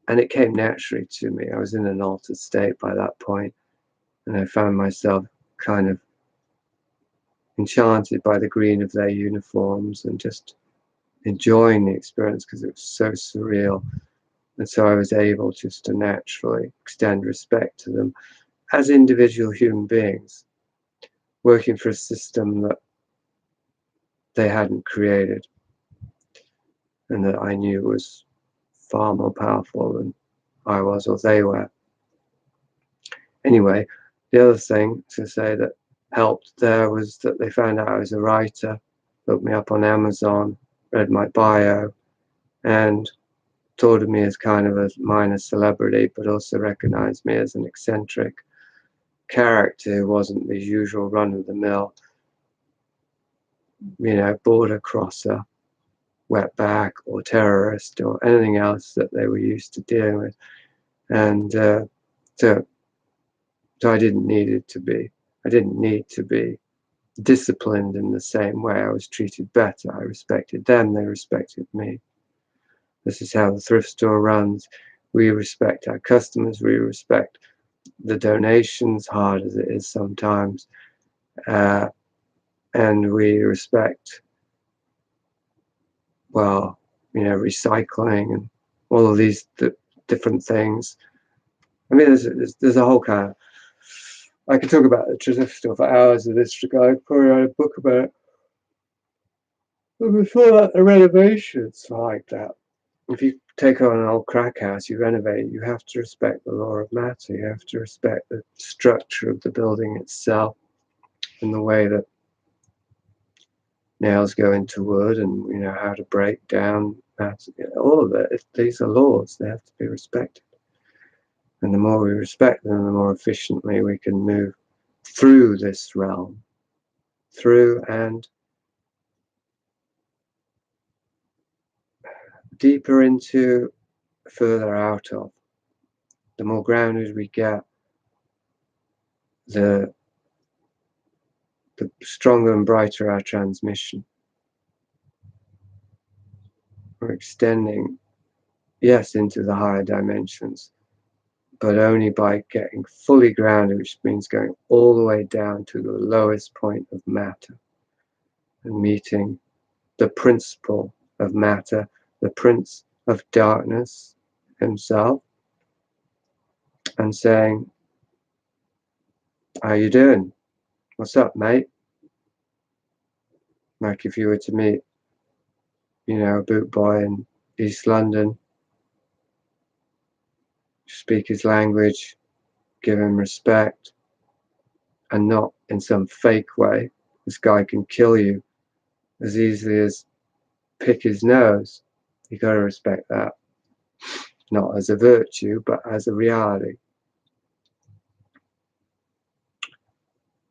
And it came naturally to me. I was in an altered state by that point, and I found myself kind of enchanted by the green of their uniforms and just enjoying the experience because it was so surreal. And so I was able just to naturally extend respect to them as individual human beings working for a system that they hadn't created and that I knew was far more powerful than I was or they were. Anyway, the other thing to say that helped there was that they found out I was a writer, looked me up on Amazon, read my bio, and thought of me as kind of a minor celebrity, but also recognized me as an eccentric character who wasn't the usual run-of-the-mill, border crosser, wetback, or terrorist, or anything else that they were used to dealing with. And so I didn't need to be disciplined in the same way. I was treated better. I respected them. They respected me. This is how the thrift store runs. We respect our customers. We respect the donations, hard as it is sometimes. And we respect, recycling and all of these different things. I mean, there's a whole kind of, I could talk about the thrift store for hours of this regard. I could probably write a book about it. But before that, the renovations like that. If you take on an old crack house, you renovate it, you have to respect the law of matter. You have to respect the structure of the building itself and the way that nails go into wood and, how to break down matter. All of it. These are laws. They have to be respected. And the more we respect them, the more efficiently we can move through this realm, through and deeper into, further out of. The more grounded we get, the stronger and brighter our transmission. We're extending, yes, into the higher dimensions, but only by getting fully grounded, which means going all the way down to the lowest point of matter and meeting the principle of matter, the prince of darkness himself, and saying, how you doing? What's up, mate? Like if you were to meet, a boot boy in East London, speak his language, give him respect, and not in some fake way. This guy can kill you as easily as pick his nose. You got to respect that. Not as a virtue, but as a reality.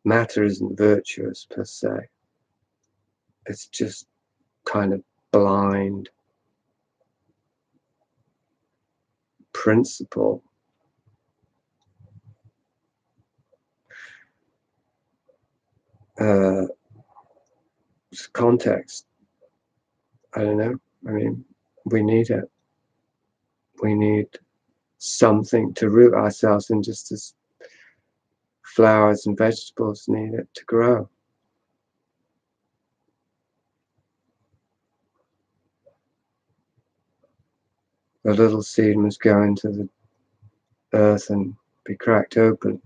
Matter isn't virtuous per se. It's just kind of blind principle. Context. I don't know. I mean, we need it. We need something to root ourselves in, just as flowers and vegetables need it to grow. The little seed must go into the earth and be cracked open.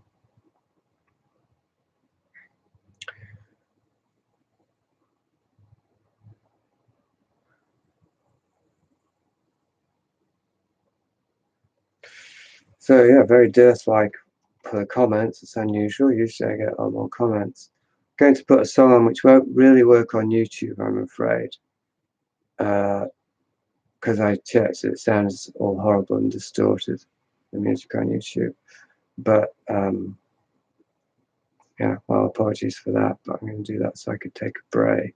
So yeah, very dearth-like for the comments. It's unusual. Usually I get a lot more comments. I'm going to put a song on which won't really work on YouTube, I'm afraid. Because I checked, it sounds all horrible and distorted, the music on YouTube. But Yeah, well, apologies for that, but I'm going to do that so I could take a break.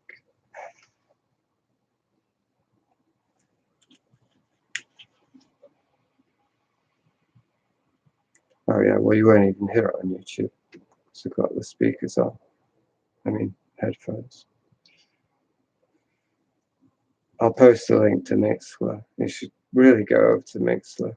Oh yeah, well, you won't even hear it on YouTube. So I've got the speakers on. I mean, headphones. I'll post a link to Mixler. You should really go over to Mixler.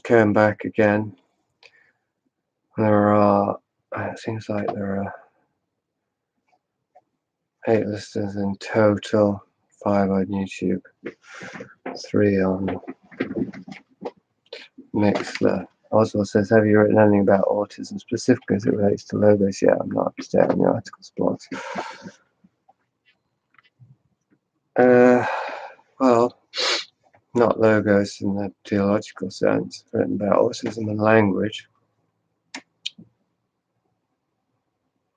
Okay, I'm back again. There are, it seems like there are 8 listeners in total, 5 on YouTube, 3 on Mixler. Oswald says, have you written anything about autism specifically as it relates to logos? Yeah, I'm not up to date on the articles blogs. Well, not logos in the theological sense, written about autism and language.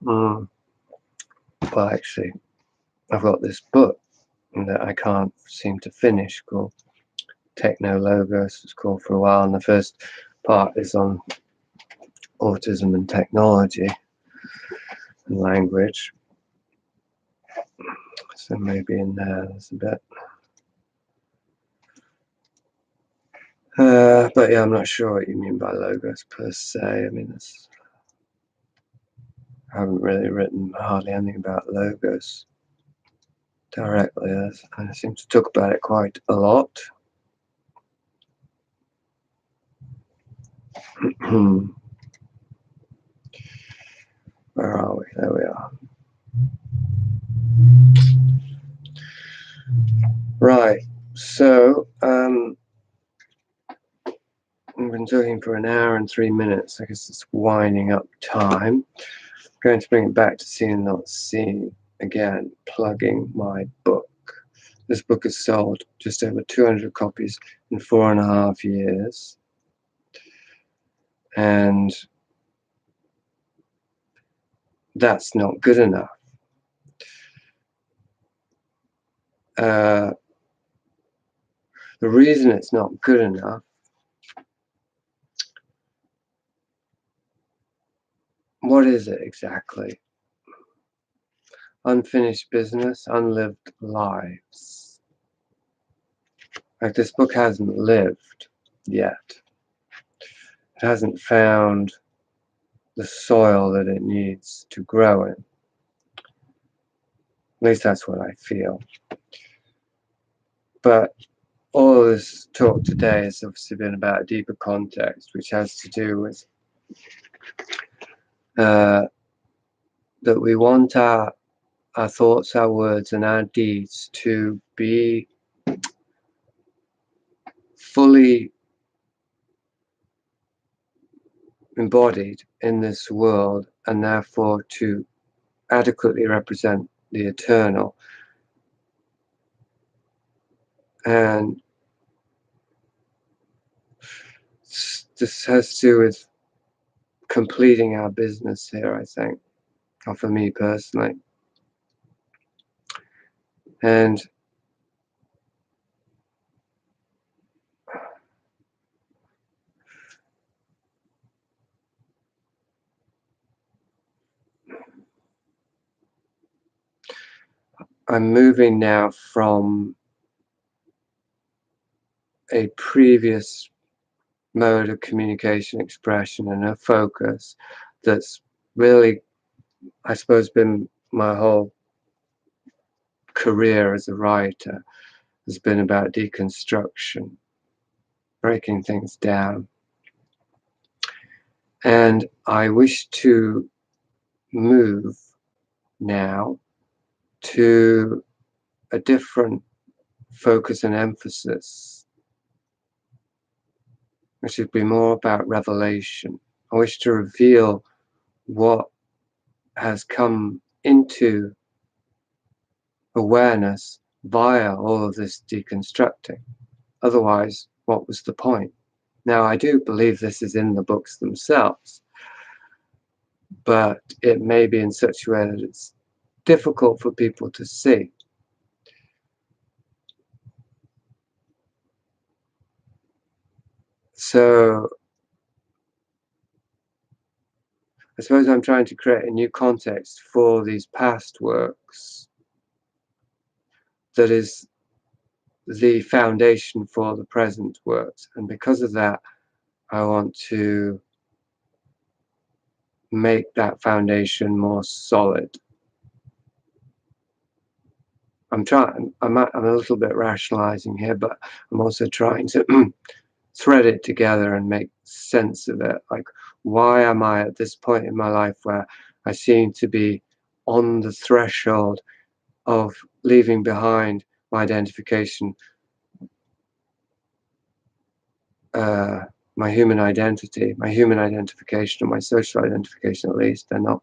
Well, actually, I've got this book that I can't seem to finish called Techno Logos. It's called for a while, and the first part is on autism and technology and language. So maybe in there's a bit. But yeah, I'm not sure what you mean by logos per se. I mean, I haven't really written hardly anything about logos directly. I seem to talk about it quite a lot. Where are we? There we are. Right. So I've been talking for an hour and 3 minutes. I guess it's winding up time. I'm going to bring it back to see and not see again, plugging my book. This book has sold just over 200 copies in 4.5 years. And that's not good enough. The reason it's not good enough, what is it exactly? Unfinished business, unlived lives. Like, this book hasn't lived yet. It hasn't found the soil that it needs to grow in. At least that's what I feel. But all this talk today has obviously been about a deeper context, which has to do with that we want our thoughts, our words, and our deeds to be fully embodied in this world, and therefore to adequately represent the eternal. And this has to do with completing our business here, I think, or for me personally. And I'm moving now from a previous mode of communication, expression, and a focus that's really, I suppose, been my whole career as a writer, has been about deconstruction, breaking things down. And I wish to move now to a different focus and emphasis, which would be more about revelation. I wish to reveal what has come into awareness via all of this deconstructing. Otherwise, what was the point? Now, I do believe this is in the books themselves, but it may be in such a way that it's difficult for people to see. So I suppose I'm trying to create a new context for these past works that is the foundation for the present works. And because of that, I want to make that foundation more solid. I'm a little bit rationalizing here, but I'm also trying to thread it together and make sense of it. Like, why am I at this point in my life where I seem to be on the threshold of leaving behind my identification, my human identity, my human identification, or my social identification at least? They're not.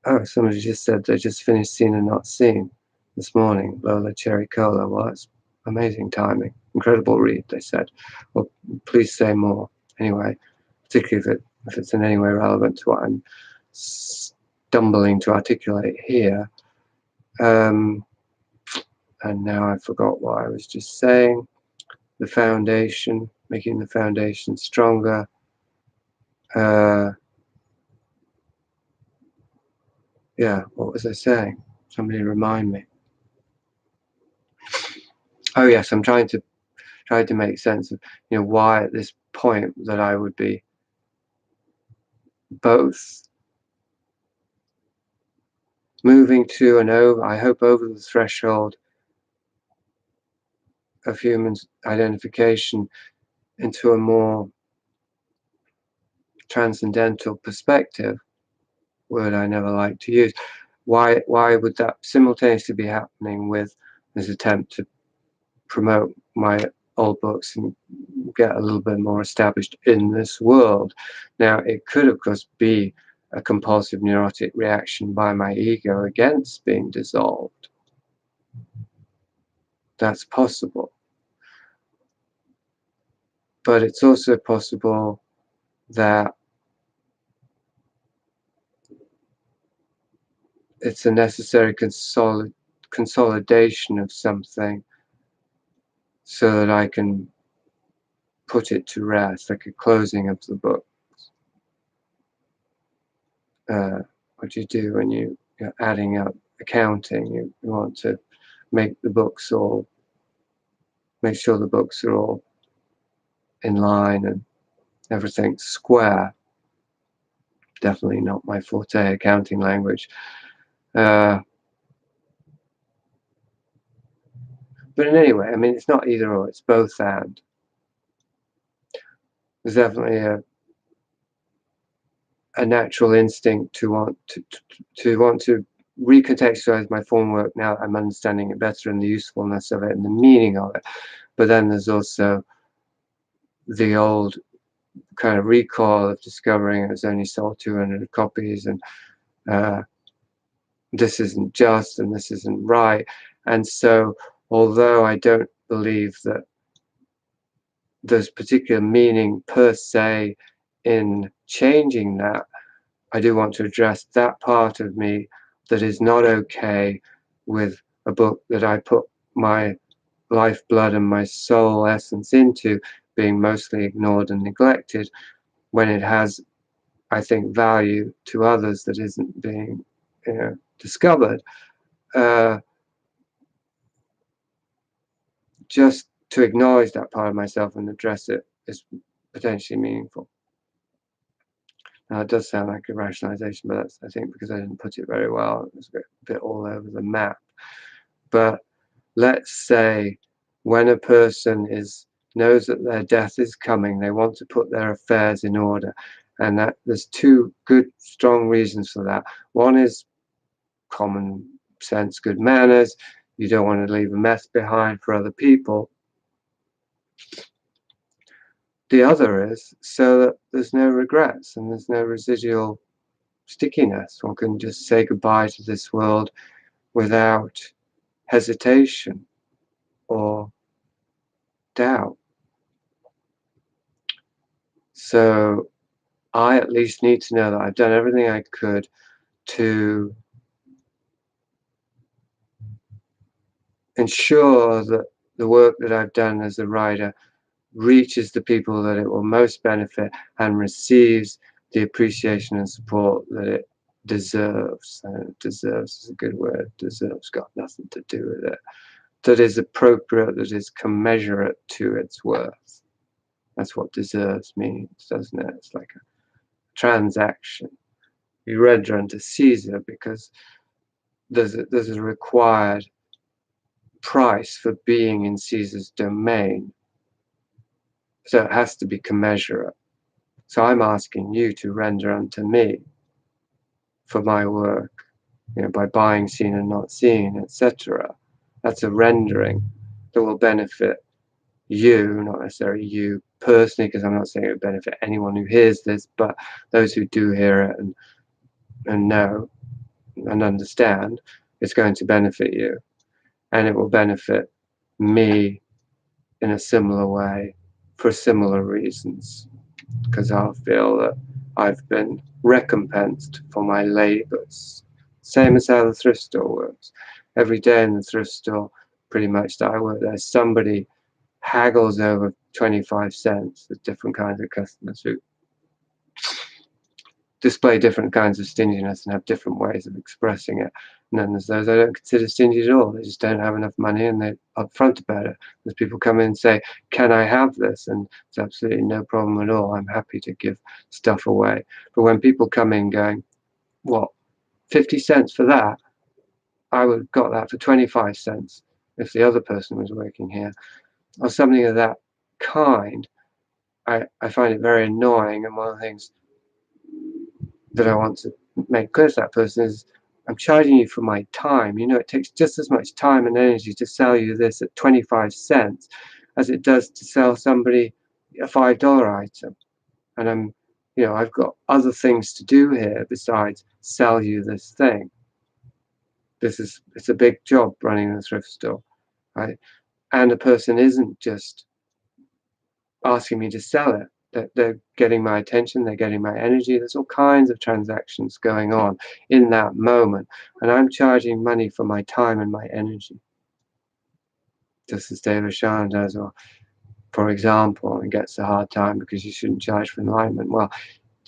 Oh, somebody just said they just finished Seen and Not Seen this morning. Lola Cherry Cola. Well, that's amazing timing. Incredible read, they said. Well, please say more. Anyway, particularly if it's in any way relevant to what I'm stumbling to articulate here. And now I forgot what I was just saying. The foundation, making the foundation stronger. Yeah, what was I saying? Somebody remind me. Oh yes, I'm trying to make sense of why at this point that I would be both moving to and over, I hope, over the threshold of human identification into a more transcendental perspective, word I never like to use. Why would that simultaneously be happening with this attempt to promote my old books and get a little bit more established in this world? Now, it could, of course, be a compulsive neurotic reaction by my ego against being dissolved. That's possible. But it's also possible that it's a necessary consolidation of something so that I can put it to rest, like a closing of the book. What you do when you're adding up accounting, you want to make sure the books are all in line and everything's square. Definitely not my forte, accounting language. But in any way, I mean, it's not either or, it's both and. There's definitely a natural instinct to want to recontextualize my form work now. I'm understanding it better and the usefulness of it and the meaning of it. But then there's also the old kind of recall of discovering it was only sold 200 copies, and this isn't just, and this isn't right. And so, although I don't believe that there's particular meaning per se in changing that, I do want to address that part of me that is not okay with a book that I put my lifeblood and my soul essence into being mostly ignored and neglected, when it has, I think, value to others that isn't being, discovered. Just to acknowledge that part of myself and address it is potentially meaningful. Now, it does sound like a rationalization, but that's, I think, because I didn't put it very well. It was a bit all over the map. But let's say when a person knows that their death is coming, they want to put their affairs in order, and that there's two good, strong reasons for that. One is common sense, good manners. You don't want to leave a mess behind for other people. The other is so that there's no regrets and there's no residual stickiness. One can just say goodbye to this world without hesitation or doubt. So I at least need to know that I've done everything I could to ensure that the work that I've done as a writer reaches the people that it will most benefit and receives the appreciation and support that it deserves. And deserves is a good word. Deserves got nothing to do with it. That is appropriate, that is commensurate to its worth. That's what deserves means, doesn't it? It's like a transaction. You render unto Caesar because there's a required price for being in Caesar's domain. So it has to be commensurate. So I'm asking you to render unto me for my work, by buying, seeing, and not seeing, etc. That's a rendering that will benefit you, not necessarily you personally, because I'm not saying it would benefit anyone who hears this, but those who do hear it and know and understand, it's going to benefit you. And it will benefit me in a similar way for similar reasons, because I'll feel that I've been recompensed for my labors. Same as how the thrift store works. Every day in the thrift store, pretty much that I work there, somebody haggles over 25 cents. There's different kinds of customers who display different kinds of stinginess and have different ways of expressing it. And then there's those I don't consider stingy at all. They just don't have enough money and they're upfront about it. There's people come in and say, can I have this? And it's absolutely no problem at all. I'm happy to give stuff away. But when people come in going, what, 50 cents for that? I would have got that for 25 cents if the other person was working here. Or something of that kind. I find it very annoying, and one of the things that I want to make clear to that person is I'm charging you for my time. It takes just as much time and energy to sell you this at 25 cents as it does to sell somebody a $5 item. And I've got other things to do here besides sell you this thing. It's a big job running a thrift store, right? And the person isn't just asking me to sell it. They're getting my attention, they're getting my energy. There's all kinds of transactions going on in that moment. And I'm charging money for my time and my energy. Just as David Shan does, or for example, and gets a hard time because you shouldn't charge for enlightenment. Well,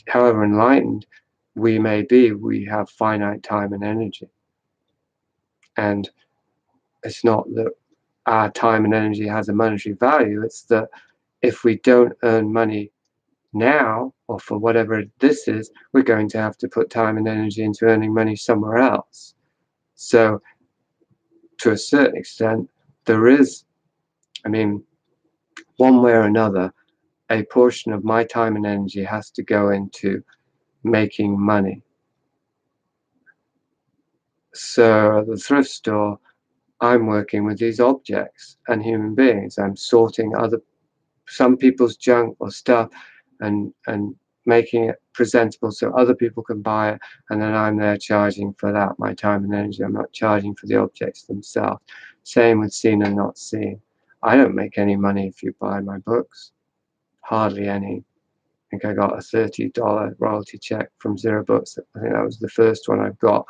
however enlightened we may be, we have finite time and energy. And it's not that our time and energy has a monetary value, it's that if we don't earn money now, or for whatever this is, we're going to have to put time and energy into earning money somewhere else. So to a certain extent, there is, one way or another, a portion of my time and energy has to go into making money. So at the thrift store, I'm working with these objects and human beings. I'm sorting some people's junk or stuff and making it presentable so other people can buy it, and then I'm there charging for that, my time and energy. I'm not charging for the objects themselves. Same with seen and not seen. I don't make any money if you buy my books, hardly any. I think I got a $30 royalty check from Zero Books. I think that was the first one I've got.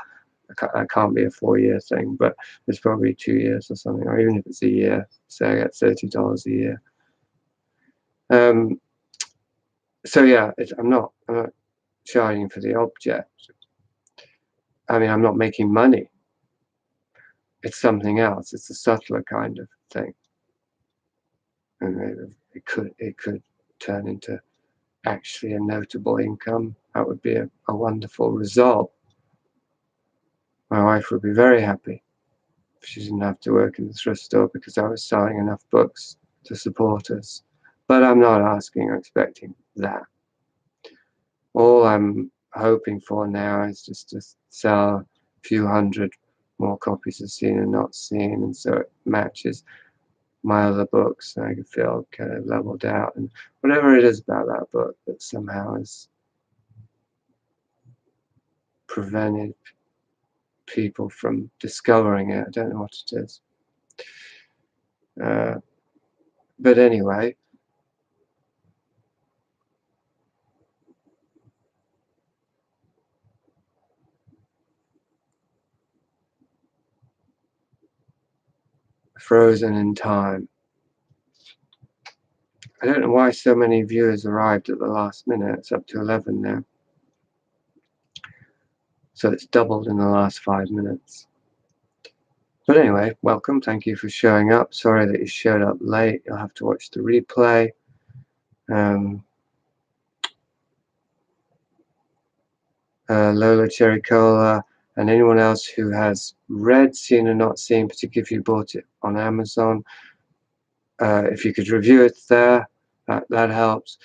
That can't be a 4-year thing, but it's probably 2 years or something, or even if it's a year, say I get $30 a year. So yeah, I'm not charging for the object. I mean, I'm not making money. It's something else. It's a subtler kind of thing, and maybe it could turn into actually a notable income. That would be a wonderful result. My wife would be very happy if she didn't have to work in the thrift store because I was selling enough books to support us. But I'm not asking or expecting that. All I'm hoping for now is just to sell a few hundred more copies of Seen and Not Seen, and so it matches my other books, and I can feel kind of leveled out. And whatever it is about that book that somehow has prevented people from discovering it, I don't know what it is. But anyway, Frozen in Time. I don't know why so many viewers arrived at the last minute. It's up to 11 now. So it's doubled in the last 5 minutes. But anyway, welcome. Thank you for showing up. Sorry that you showed up late. You'll have to watch the replay. Lola Cherry Cola, and anyone else who has read Seen and Not Seen, particularly if you bought it on Amazon, if you could review it there, that helps.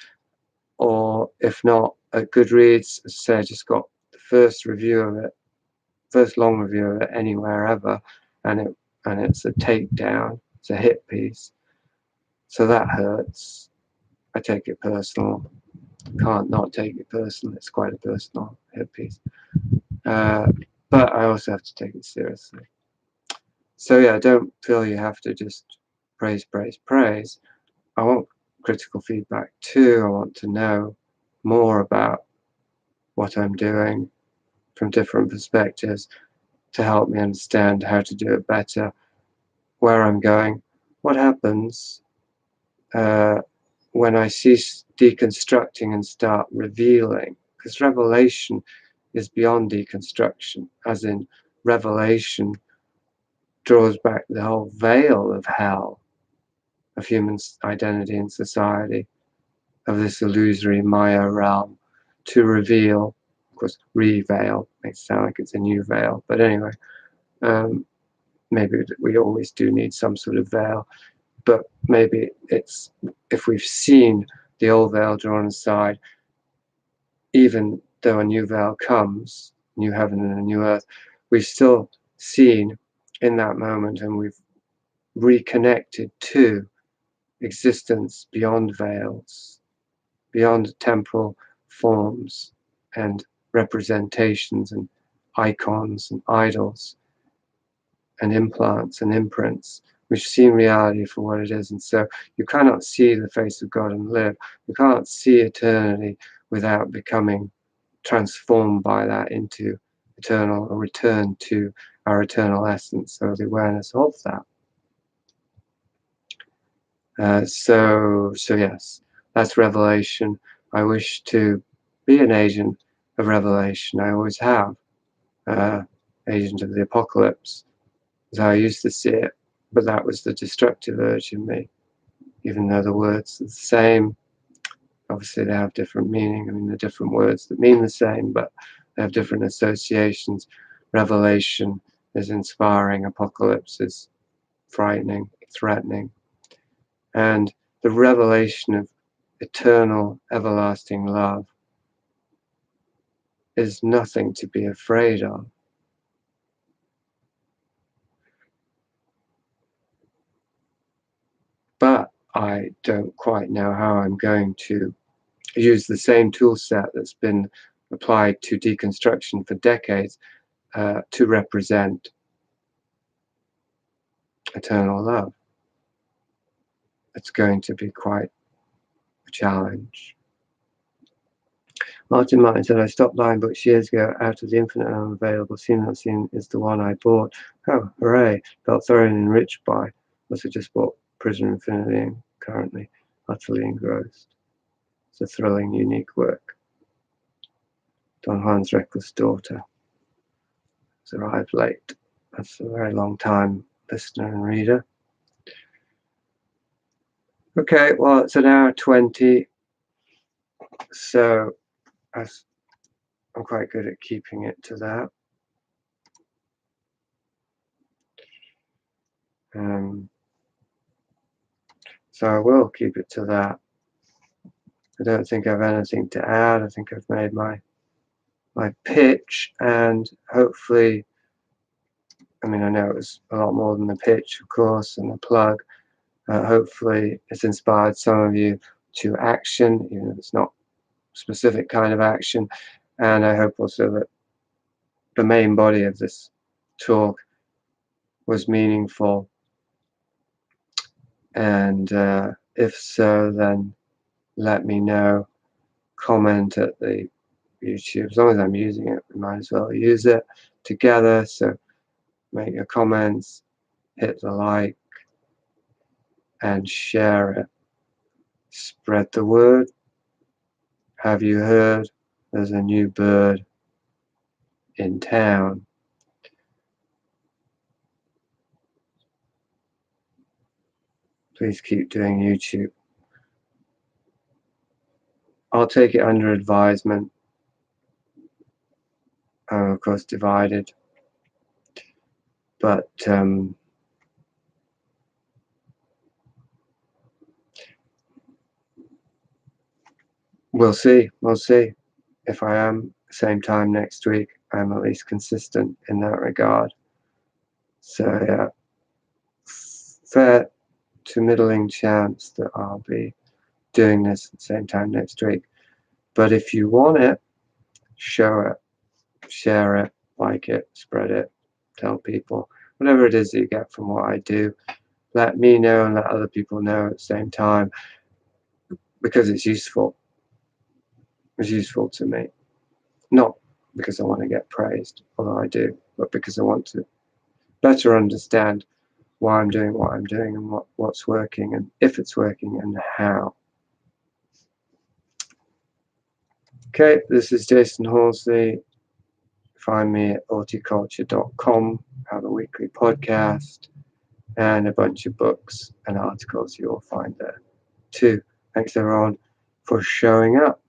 Or if not, at Goodreads, as I say, I just got the first review of it, first long review of it anywhere ever, and it's a takedown. It's a hit piece, so that hurts. I take it personal. Can't not take it personal. It's quite a personal hit piece, but I also have to take it seriously. So yeah, don't feel you have to just praise, praise, praise. I want critical feedback too. I want to know more about what I'm doing from different perspectives to help me understand how to do it better, where I'm going, what happens when I cease deconstructing and start revealing, because revelation is beyond deconstruction, as in revelation draws back the whole veil of hell, of human identity and society, of this illusory Maya realm, to reveal, of course, reveal makes it sound like it's a new veil, but anyway, maybe we always do need some sort of veil, but maybe it's if we've seen the old veil drawn aside, even though a new veil comes, new heaven and a new earth, we've still seen in that moment, and we've reconnected to existence beyond veils, beyond temporal forms and representations and icons and idols and implants and imprints. We've seen reality for what it is, and so you cannot see the face of God and live. You can't see eternity without becoming transformed by that into eternal, or return to our eternal essence, so the awareness of that. So yes, that's revelation. I wish to be an agent of revelation. I always have. Agent of the apocalypse is how I used to see it, but that was the destructive urge in me. Even though the words are the same, obviously they have different meaning. I mean, they're different words that mean the same, but they have different associations. Revelation is inspiring. Apocalypse is frightening, threatening. And the revelation of eternal, everlasting love is nothing to be afraid of. I don't quite know how I'm going to use the same tool set that's been applied to deconstruction for decades to represent eternal love. It's going to be quite a challenge. Martin said, I stopped buying books years ago out of the infinite and unavailable. Seen Not Seen is the one I bought. Oh, hooray. Felt thoroughly enriched by. Must have just bought Prisoner of Infinity and currently utterly engrossed. It's a thrilling, unique work. Don Juan's Reckless Daughter has arrived late. That's a very long time listener and reader. Okay, well, it's an hour 20, so I'm quite good at keeping it to that. So I will keep it to that. I don't think I have anything to add. I think I've made my pitch, and hopefully, I mean, I know it was a lot more than the pitch, of course, and the plug. Hopefully, it's inspired some of you to action, even if it's not specific kind of action. And I hope also that the main body of this talk was meaningful. And if so, then let me know. Comment at the YouTube. As long as I'm using it, we might as well use it together. So make your comments, hit the like, and share it. Spread the word. Have you heard? There's a new bird in town. Please keep doing YouTube. I'll take it under advisement. I'm of course divided, but we'll see. We'll see. If I am same time next week, I'm at least consistent in that regard. So yeah, fair to middling chance that I'll be doing this at the same time next week. But if you want it, show it, share it, like it, spread it, tell people, whatever it is that you get from what I do, let me know and let other people know at the same time, because it's useful. It's useful to me. Not because I want to get praised, although I do, but because I want to better understand why I'm doing what I'm doing and what's working and if it's working and how. Okay, this is Jasun Horsley. Find me at horticulture.com. Have a weekly podcast and a bunch of books and articles you'll find there too. Thanks everyone for showing up.